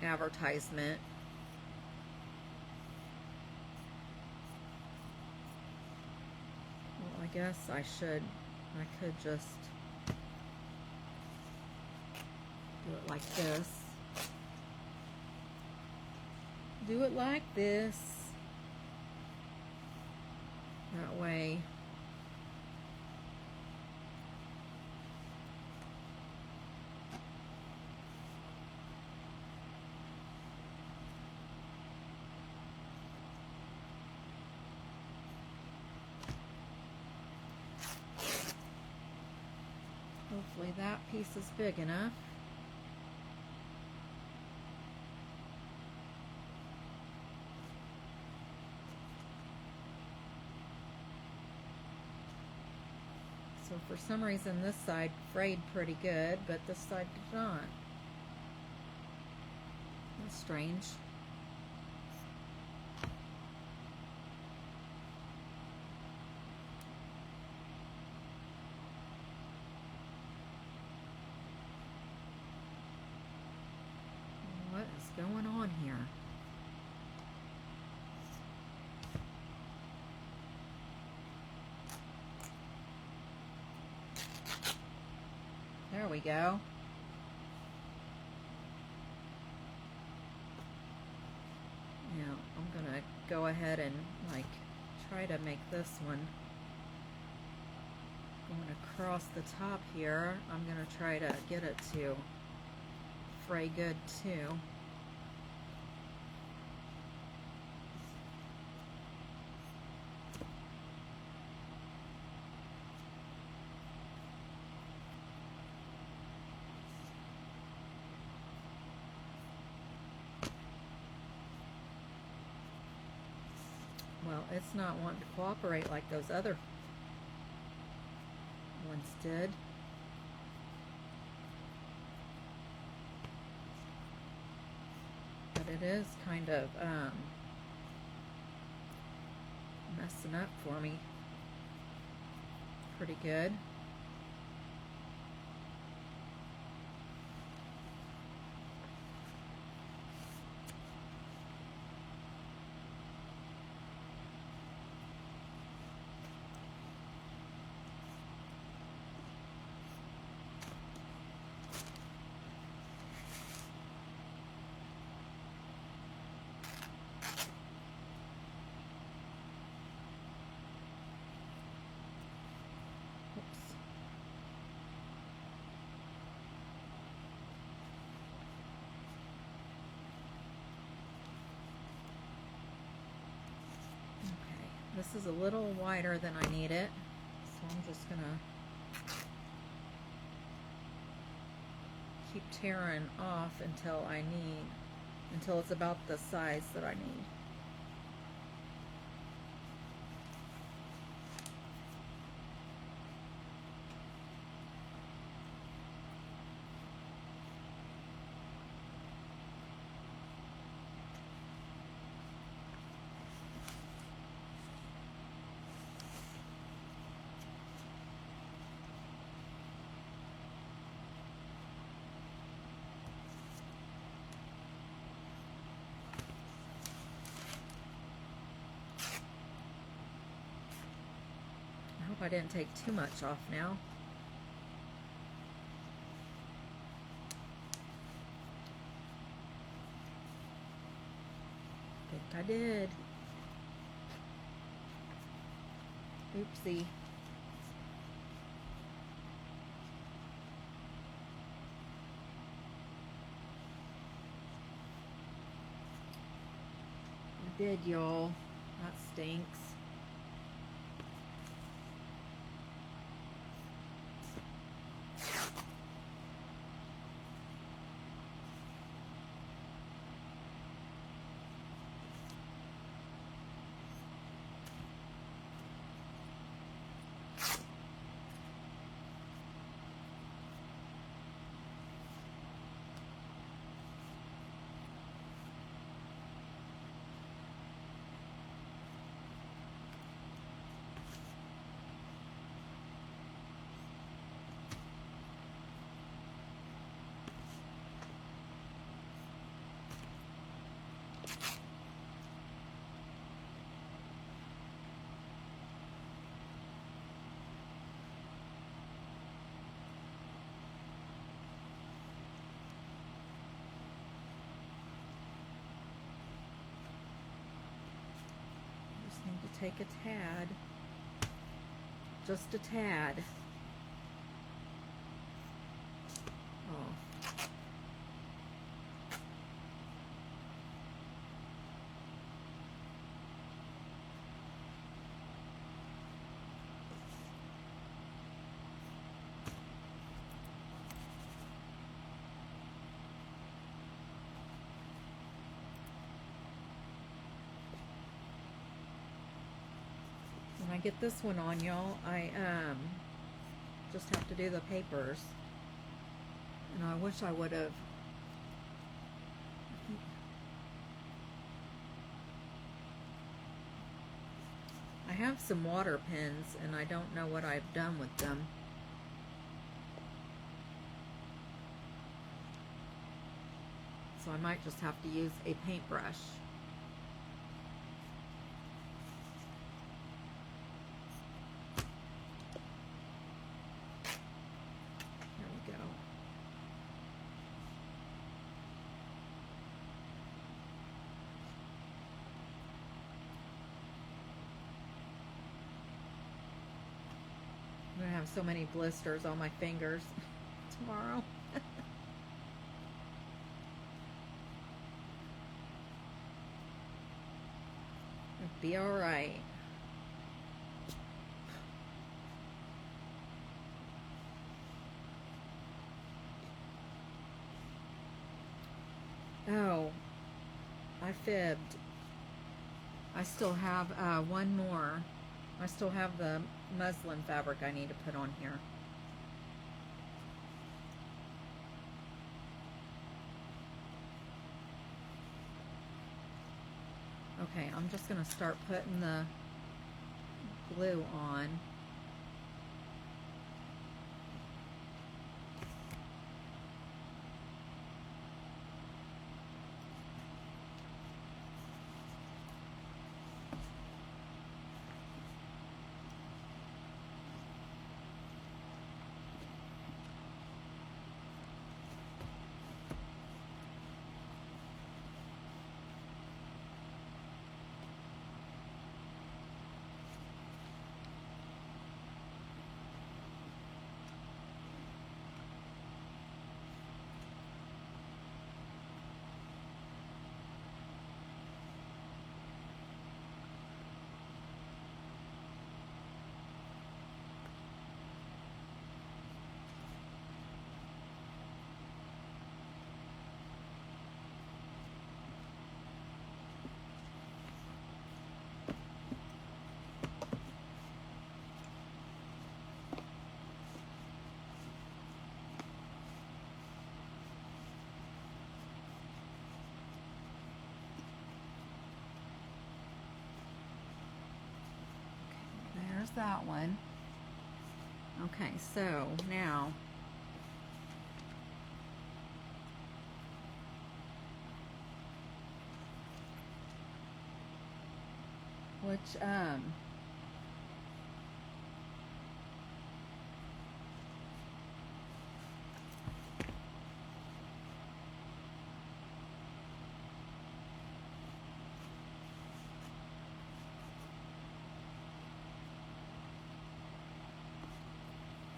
advertisement. Well, I guess I could just do it like this. Do it like this. That way hopefully that piece is big enough. So for some reason this side frayed pretty good, but this side did not. That's strange. What is going on here? we go. Now I'm gonna go ahead and like try to make this one going across the top here. I'm gonna try to get it to fray good too. Well, it's not wanting to cooperate like those other ones did. But it is kind of messing up for me pretty good. This is a little wider than I need it, so I'm just gonna keep tearing off until it's about the size that I need. I didn't take too much off now. I think I did. Oopsie. I did, y'all. That stinks. Need to take a tad, just a tad. Oh. When I get this one on, y'all, I just have to do the papers. And I wish I would have. I have some water pens, and I don't know what I've done with them. So I might just have to use a paintbrush. There we go. have so many blisters on my fingers tomorrow. It'll be all right. Oh, I fibbed. I still have one more. I still have the muslin fabric I need to put on here. Okay, I'm just going to start putting the glue on. There's that one. Okay, so now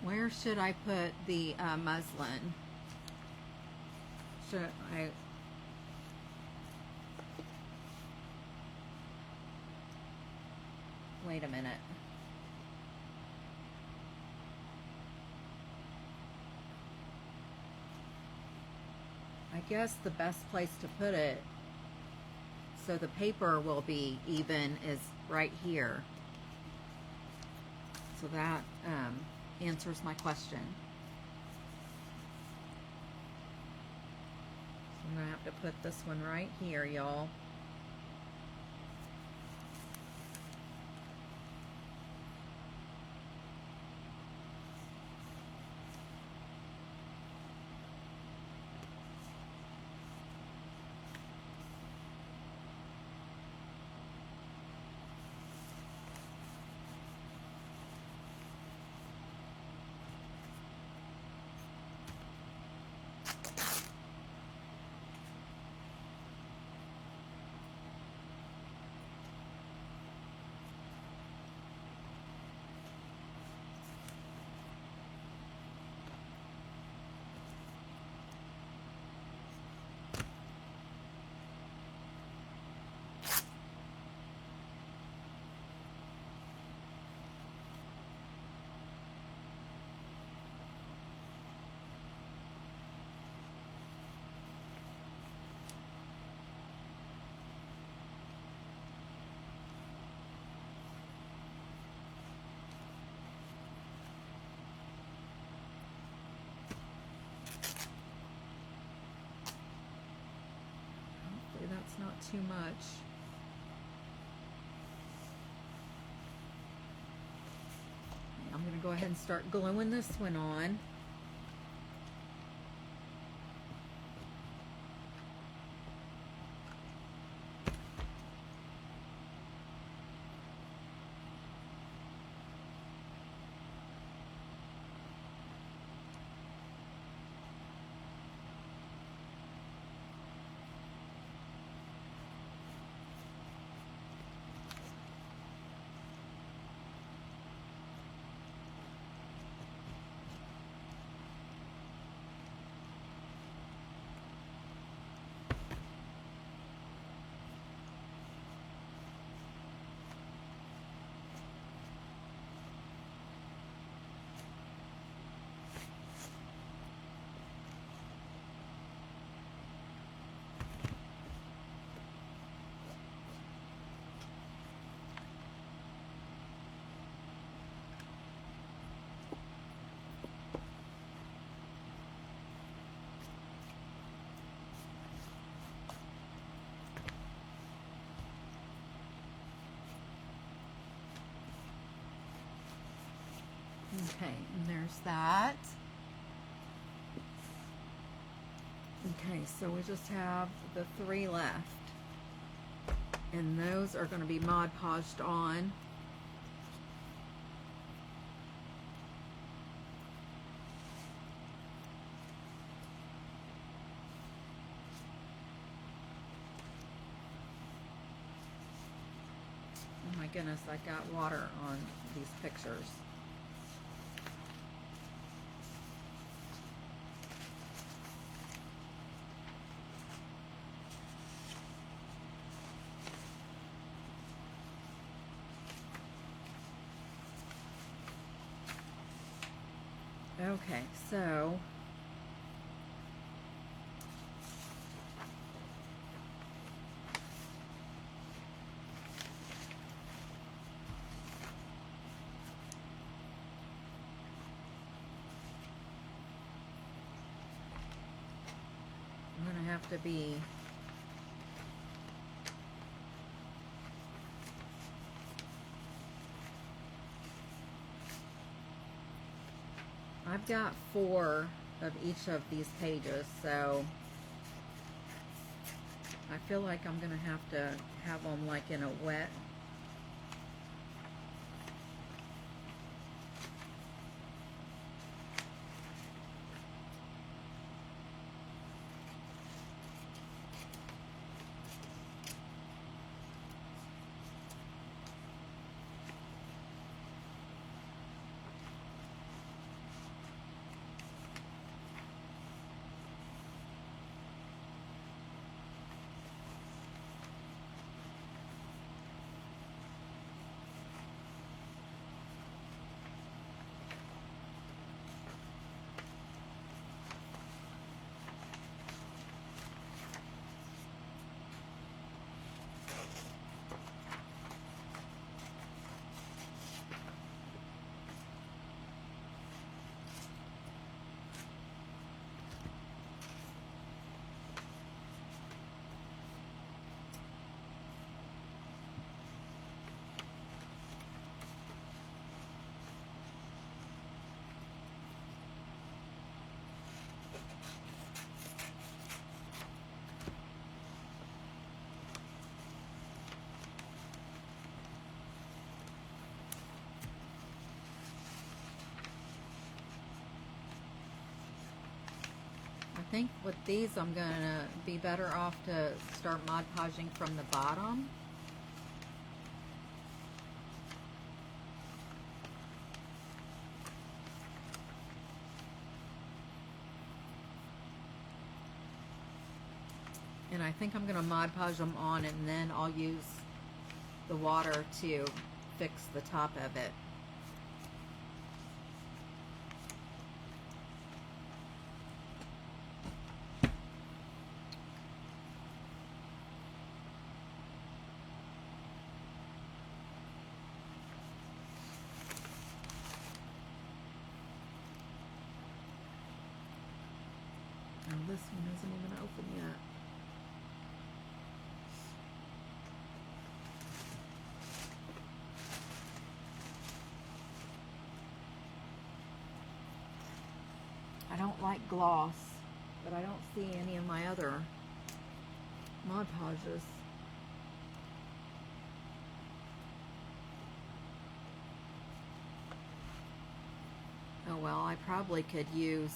where should I put the muslin? Should I? Wait a minute. I guess the best place to put it so the paper will be even is right here. So that answers my question. So I'm going to have to put this one right here, y'all. That's not too much. I'm going to go ahead and start gluing this one on. Okay, and there's that. Okay, so we just have the 3 left. And those are going to be Mod Podged on. Oh my goodness, I got water on these pictures. Okay, so I'm going to have to be I've got 4 of each of these pages, so I feel like I'm going to have them like in a wet. I think with these I'm going to be better off to start Mod Podging from the bottom. And I think I'm going to Mod Podge them on, and then I'll use the water to fix the top of it. And this one isn't even open yet. I don't like gloss, but I don't see any of my other Mod Podges. Oh well, I probably could use,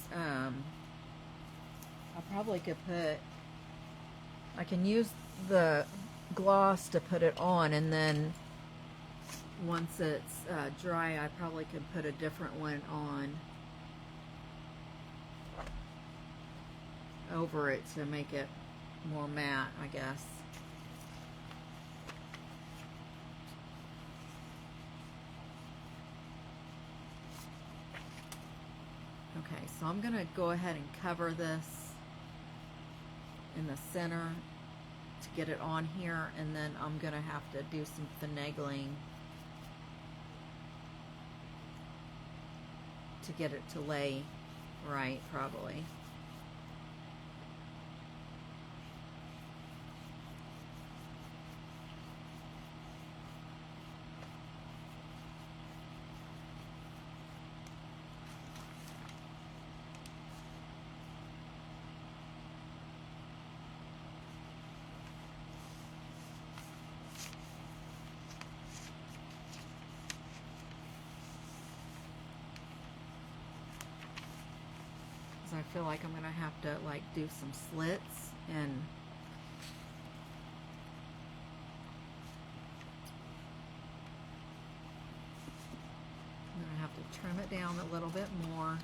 I can use the gloss to put it on, and then once it's dry, I probably could put a different one on over it to make it more matte, I guess. Okay, so I'm going to go ahead and cover this in the center to get it on here, and then I'm going to have to do some finagling to get it to lay right, probably. I feel like I'm gonna have to like do some slits, and I'm gonna have to trim it down a little bit more.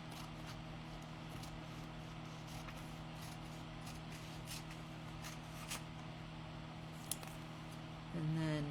And then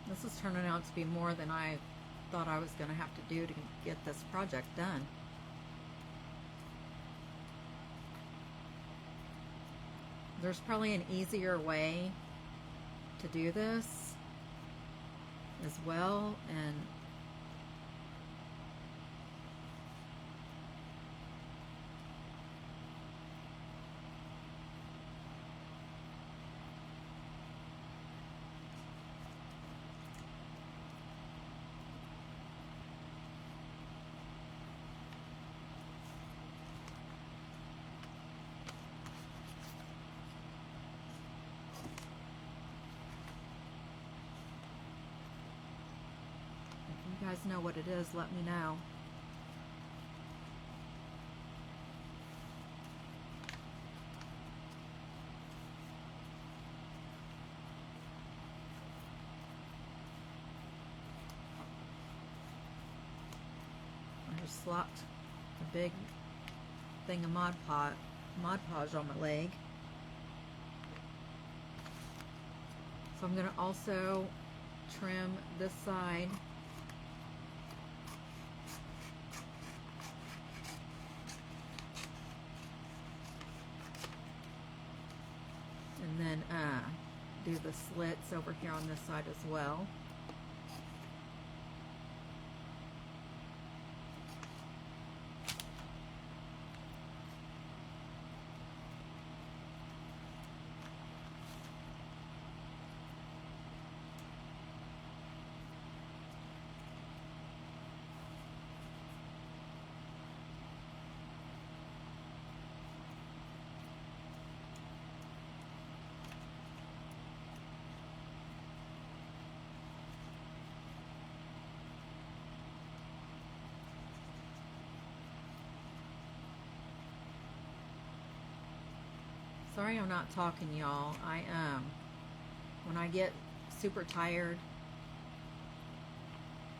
this is turning out to be more than I thought I was going to have to do to get this project done. There's probably an easier way to do this as well, and if you guys know what it is, let me know. I just slopped a big thing of Mod Podge on my leg. So I'm going to also trim this side. And then do the slits over here on this side as well. Sorry I'm not talking, y'all. When I get super tired,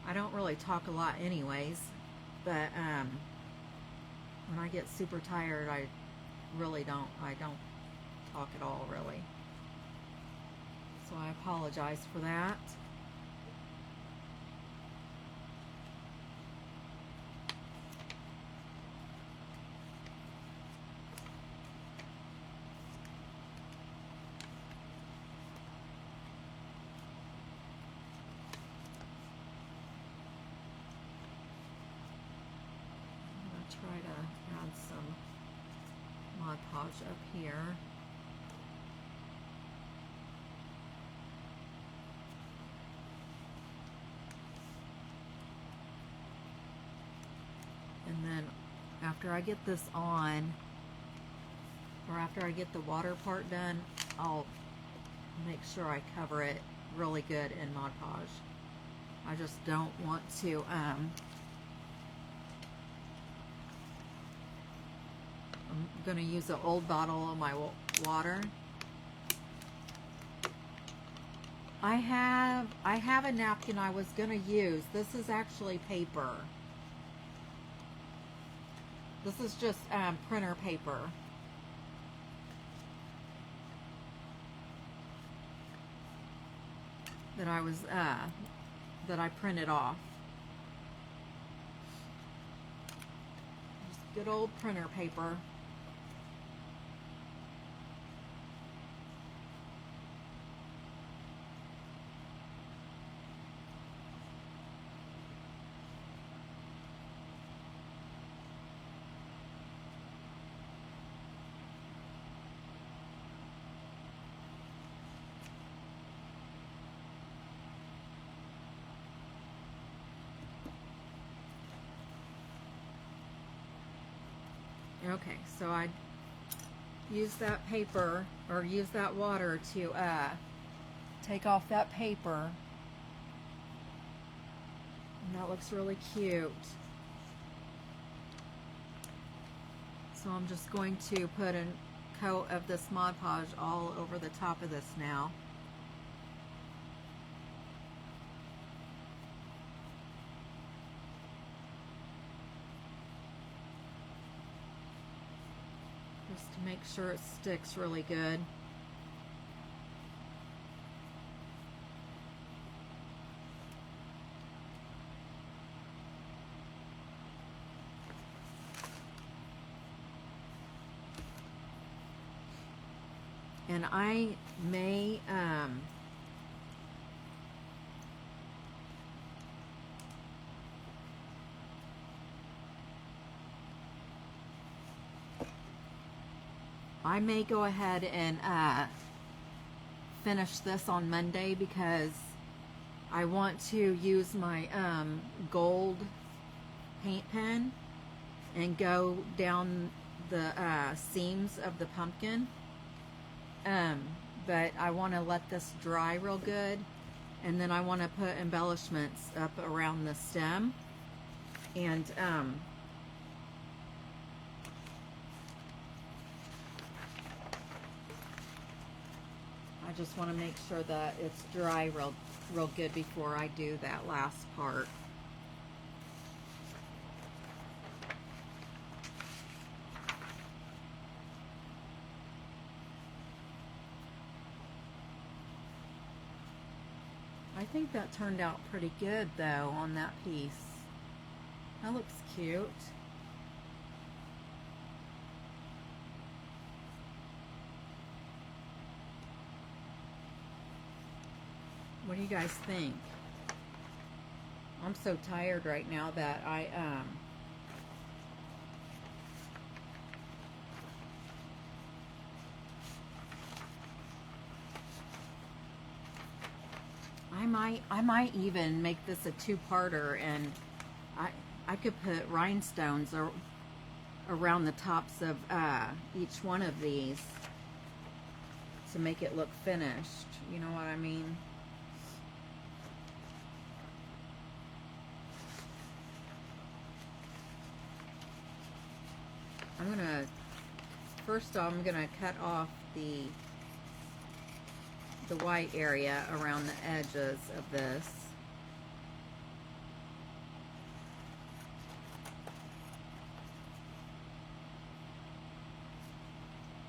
I don't really talk a lot anyways, but when I get super tired, I don't talk at all, really. So I apologize for that. Try to add some Mod Podge up here. And then after I get this on, or after I get the water part done, I'll make sure I cover it really good in Mod Podge. I just don't want to I'm going to use an old bottle of my water. I have a napkin I was going to use. This is actually paper. This is just printer paper. That I printed off. Good old printer paper. Okay, so I use that paper, or use that water to take off that paper. And that looks really cute. So I'm just going to put a coat of this Mod Podge all over the top of this now. Just to make sure it sticks really good. And I may go ahead and finish this on Monday, because I want to use my gold paint pen and go down the seams of the pumpkin. But I want to let this dry real good, and then I want to put embellishments up around the stem. And I just want to make sure that it's dry real good before I do that last part. I think that turned out pretty good though on that piece. That looks cute. What do you guys think? I'm so tired right now that I might even make this a two-parter, and I could put rhinestones around the tops of each one of these to make it look finished. You know what I mean? First I'm gonna cut off the white area around the edges of this.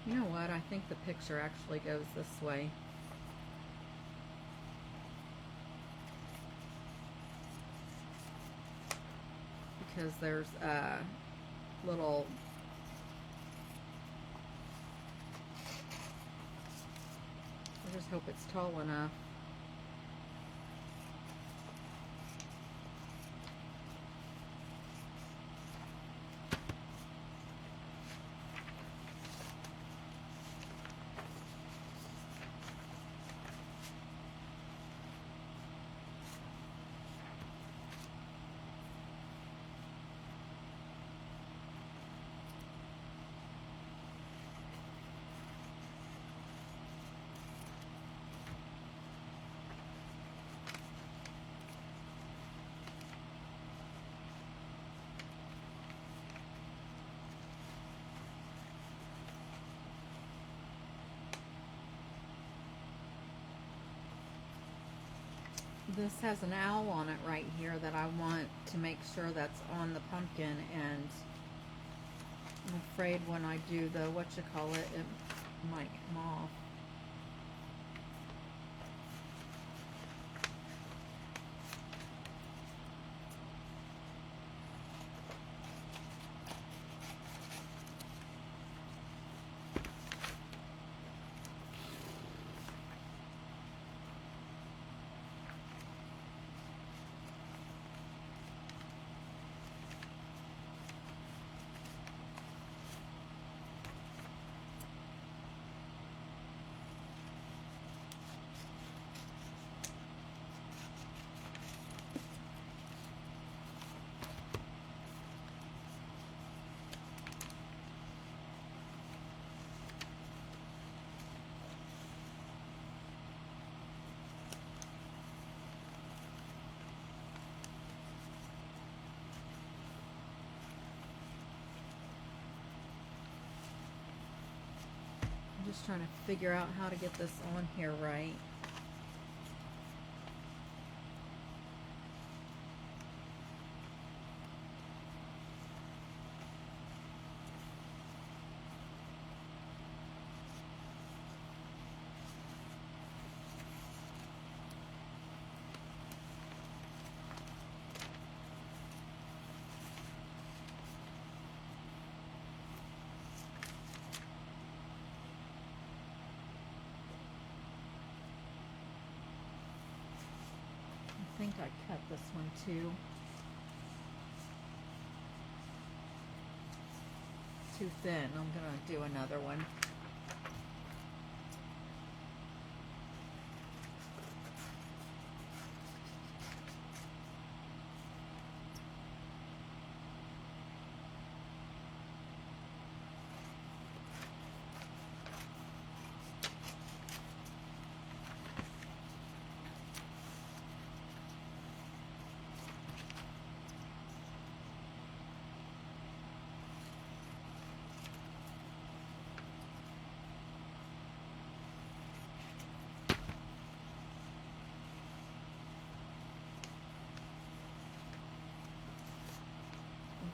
You know what? I think the picture actually goes this way. Because there's a little I just hope it's tall enough. This has an owl on it right here that I want to make sure that's on the pumpkin, and I'm afraid when I do the whatchamacallit, it might come off. just trying to figure out how to get this on here right. I think I cut this one too thin. I'm gonna do another one.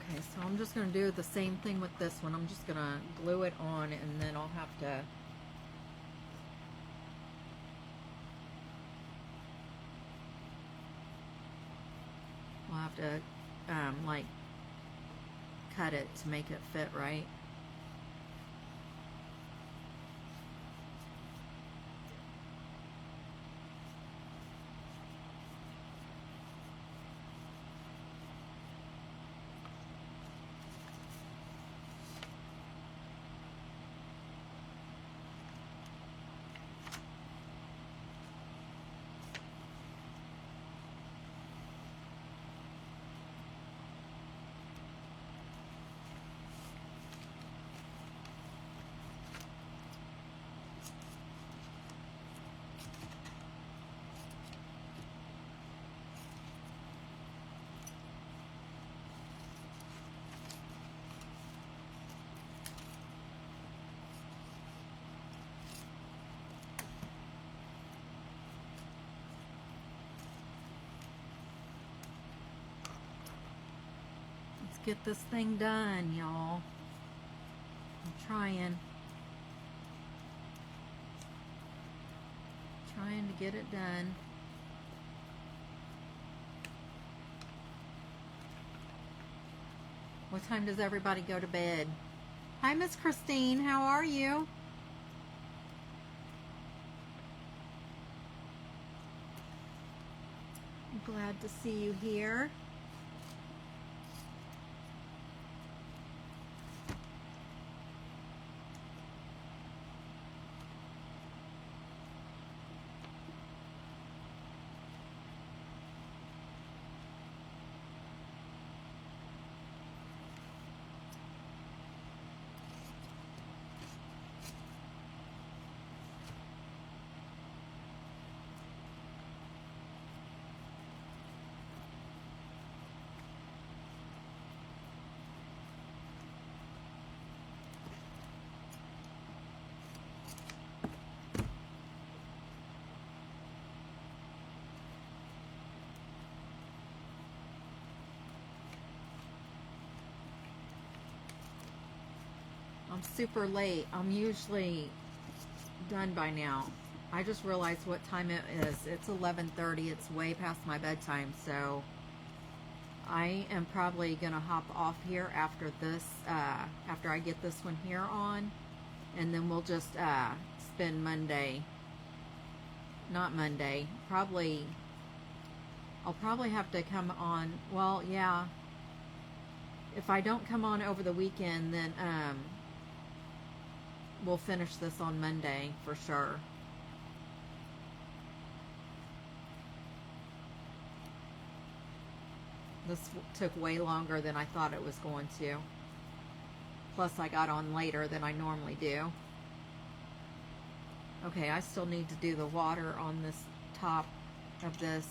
Okay, so I'm just going to do the same thing with this one. I'm just going to glue it on, and then I'll have to like cut it to make it fit right. Get this thing done, y'all. I'm trying to get it done. What time does everybody go to bed? Hi, Miss Christine. How are you? I'm glad to see you here. I'm super late. I'm usually done by now. I just realized what time it is. It's 11:30. It's way past my bedtime, so I am probably gonna hop off here after this, after I get this one here on, and then we'll just spend Monday. Not Monday. I'll probably have to come on. Well, yeah. If I don't come on over the weekend, then we'll finish this on Monday for sure. This took way longer than I thought it was going to. Plus I got on later than I normally do. Okay, I still need to do the water on this top of this.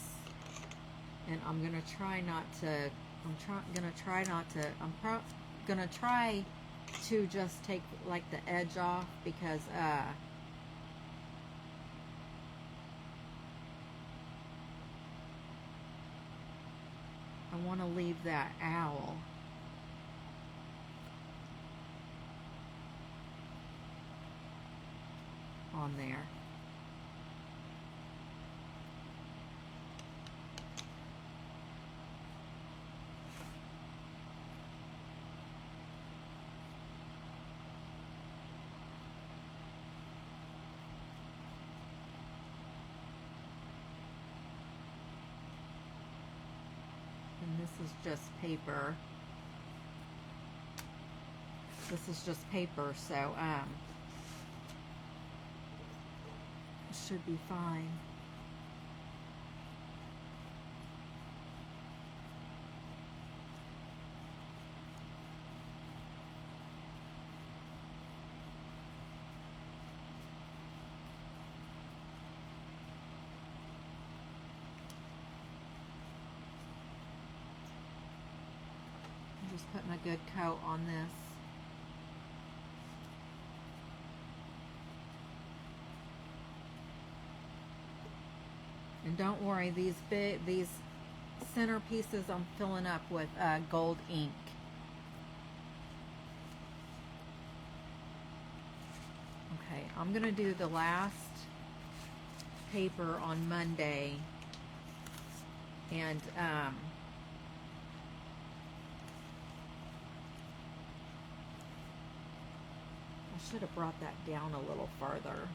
And I'm going to try not to, I'm going to try to just take like the edge off because I want to leave that owl. On there. And this is just paper. This is just paper, so it should be fine. I'm just putting a good coat on this. And don't worry, these center pieces I'm filling up with gold ink. Okay, I'm gonna do the last paper on Monday, and I should have brought that down a little farther.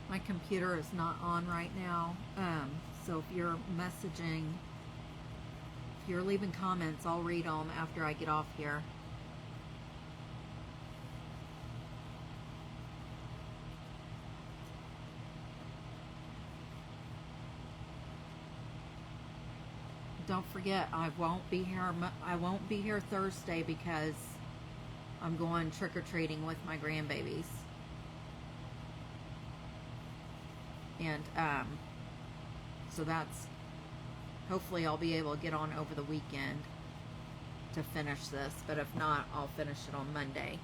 My computer is not on right now, so if you're messaging, if you're leaving comments, I'll read them after I get off here. Don't forget, I won't be here Thursday because I'm going trick-or-treating with my grandbabies. And so that's, hopefully I'll be able to get on over the weekend to finish this, but if not, I'll finish it on Monday.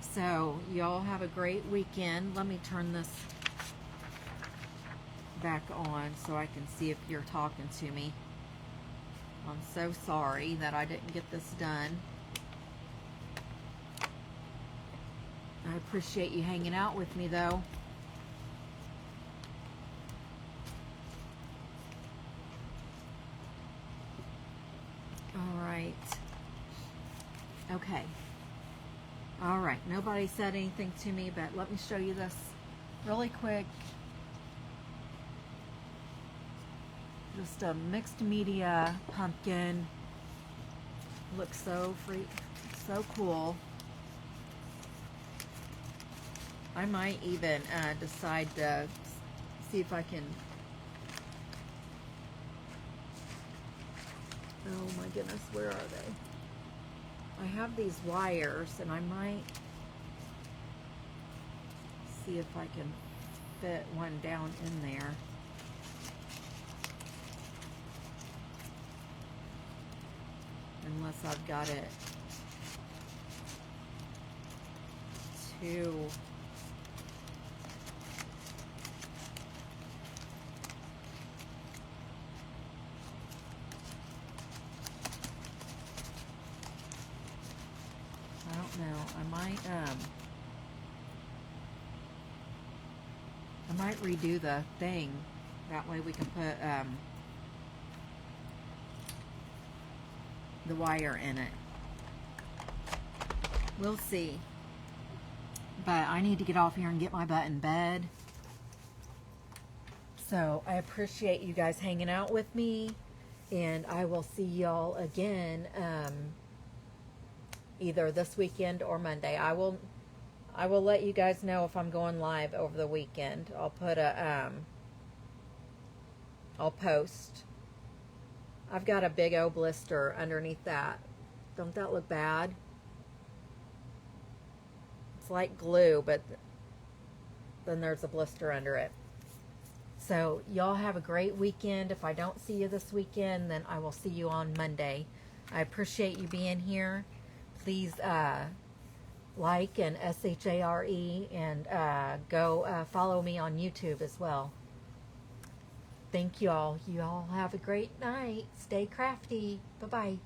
So y'all have a great weekend. Let me turn this back on so I can see if you're talking to me. I'm so sorry that I didn't get this done. I appreciate you hanging out with me though. Okay. All right. Nobody said anything to me, but let me show you this really quick. Just a mixed media pumpkin. Looks so so cool. I might even decide to see if I can. Oh my goodness, where are they? I have these wires, and I might see if I can fit one down in there. Unless I've got it too. I don't know. I might redo the thing. That way we can put the wire in it. We'll see. But I need to get off here and get my butt in bed. So I appreciate you guys hanging out with me. And I will see y'all again either this weekend or Monday. I will let you guys know if I'm going live over the weekend. I'll put I'll post. I've got a big old blister underneath that. Don't that look bad? It's like glue, but then there's a blister under it. So y'all have a great weekend. If I don't see you this weekend, then I will see you on Monday. I appreciate you being here. Please like and sshhre and go follow me on YouTube as well. Thank you all. You all have a great night. Stay crafty. Bye-bye.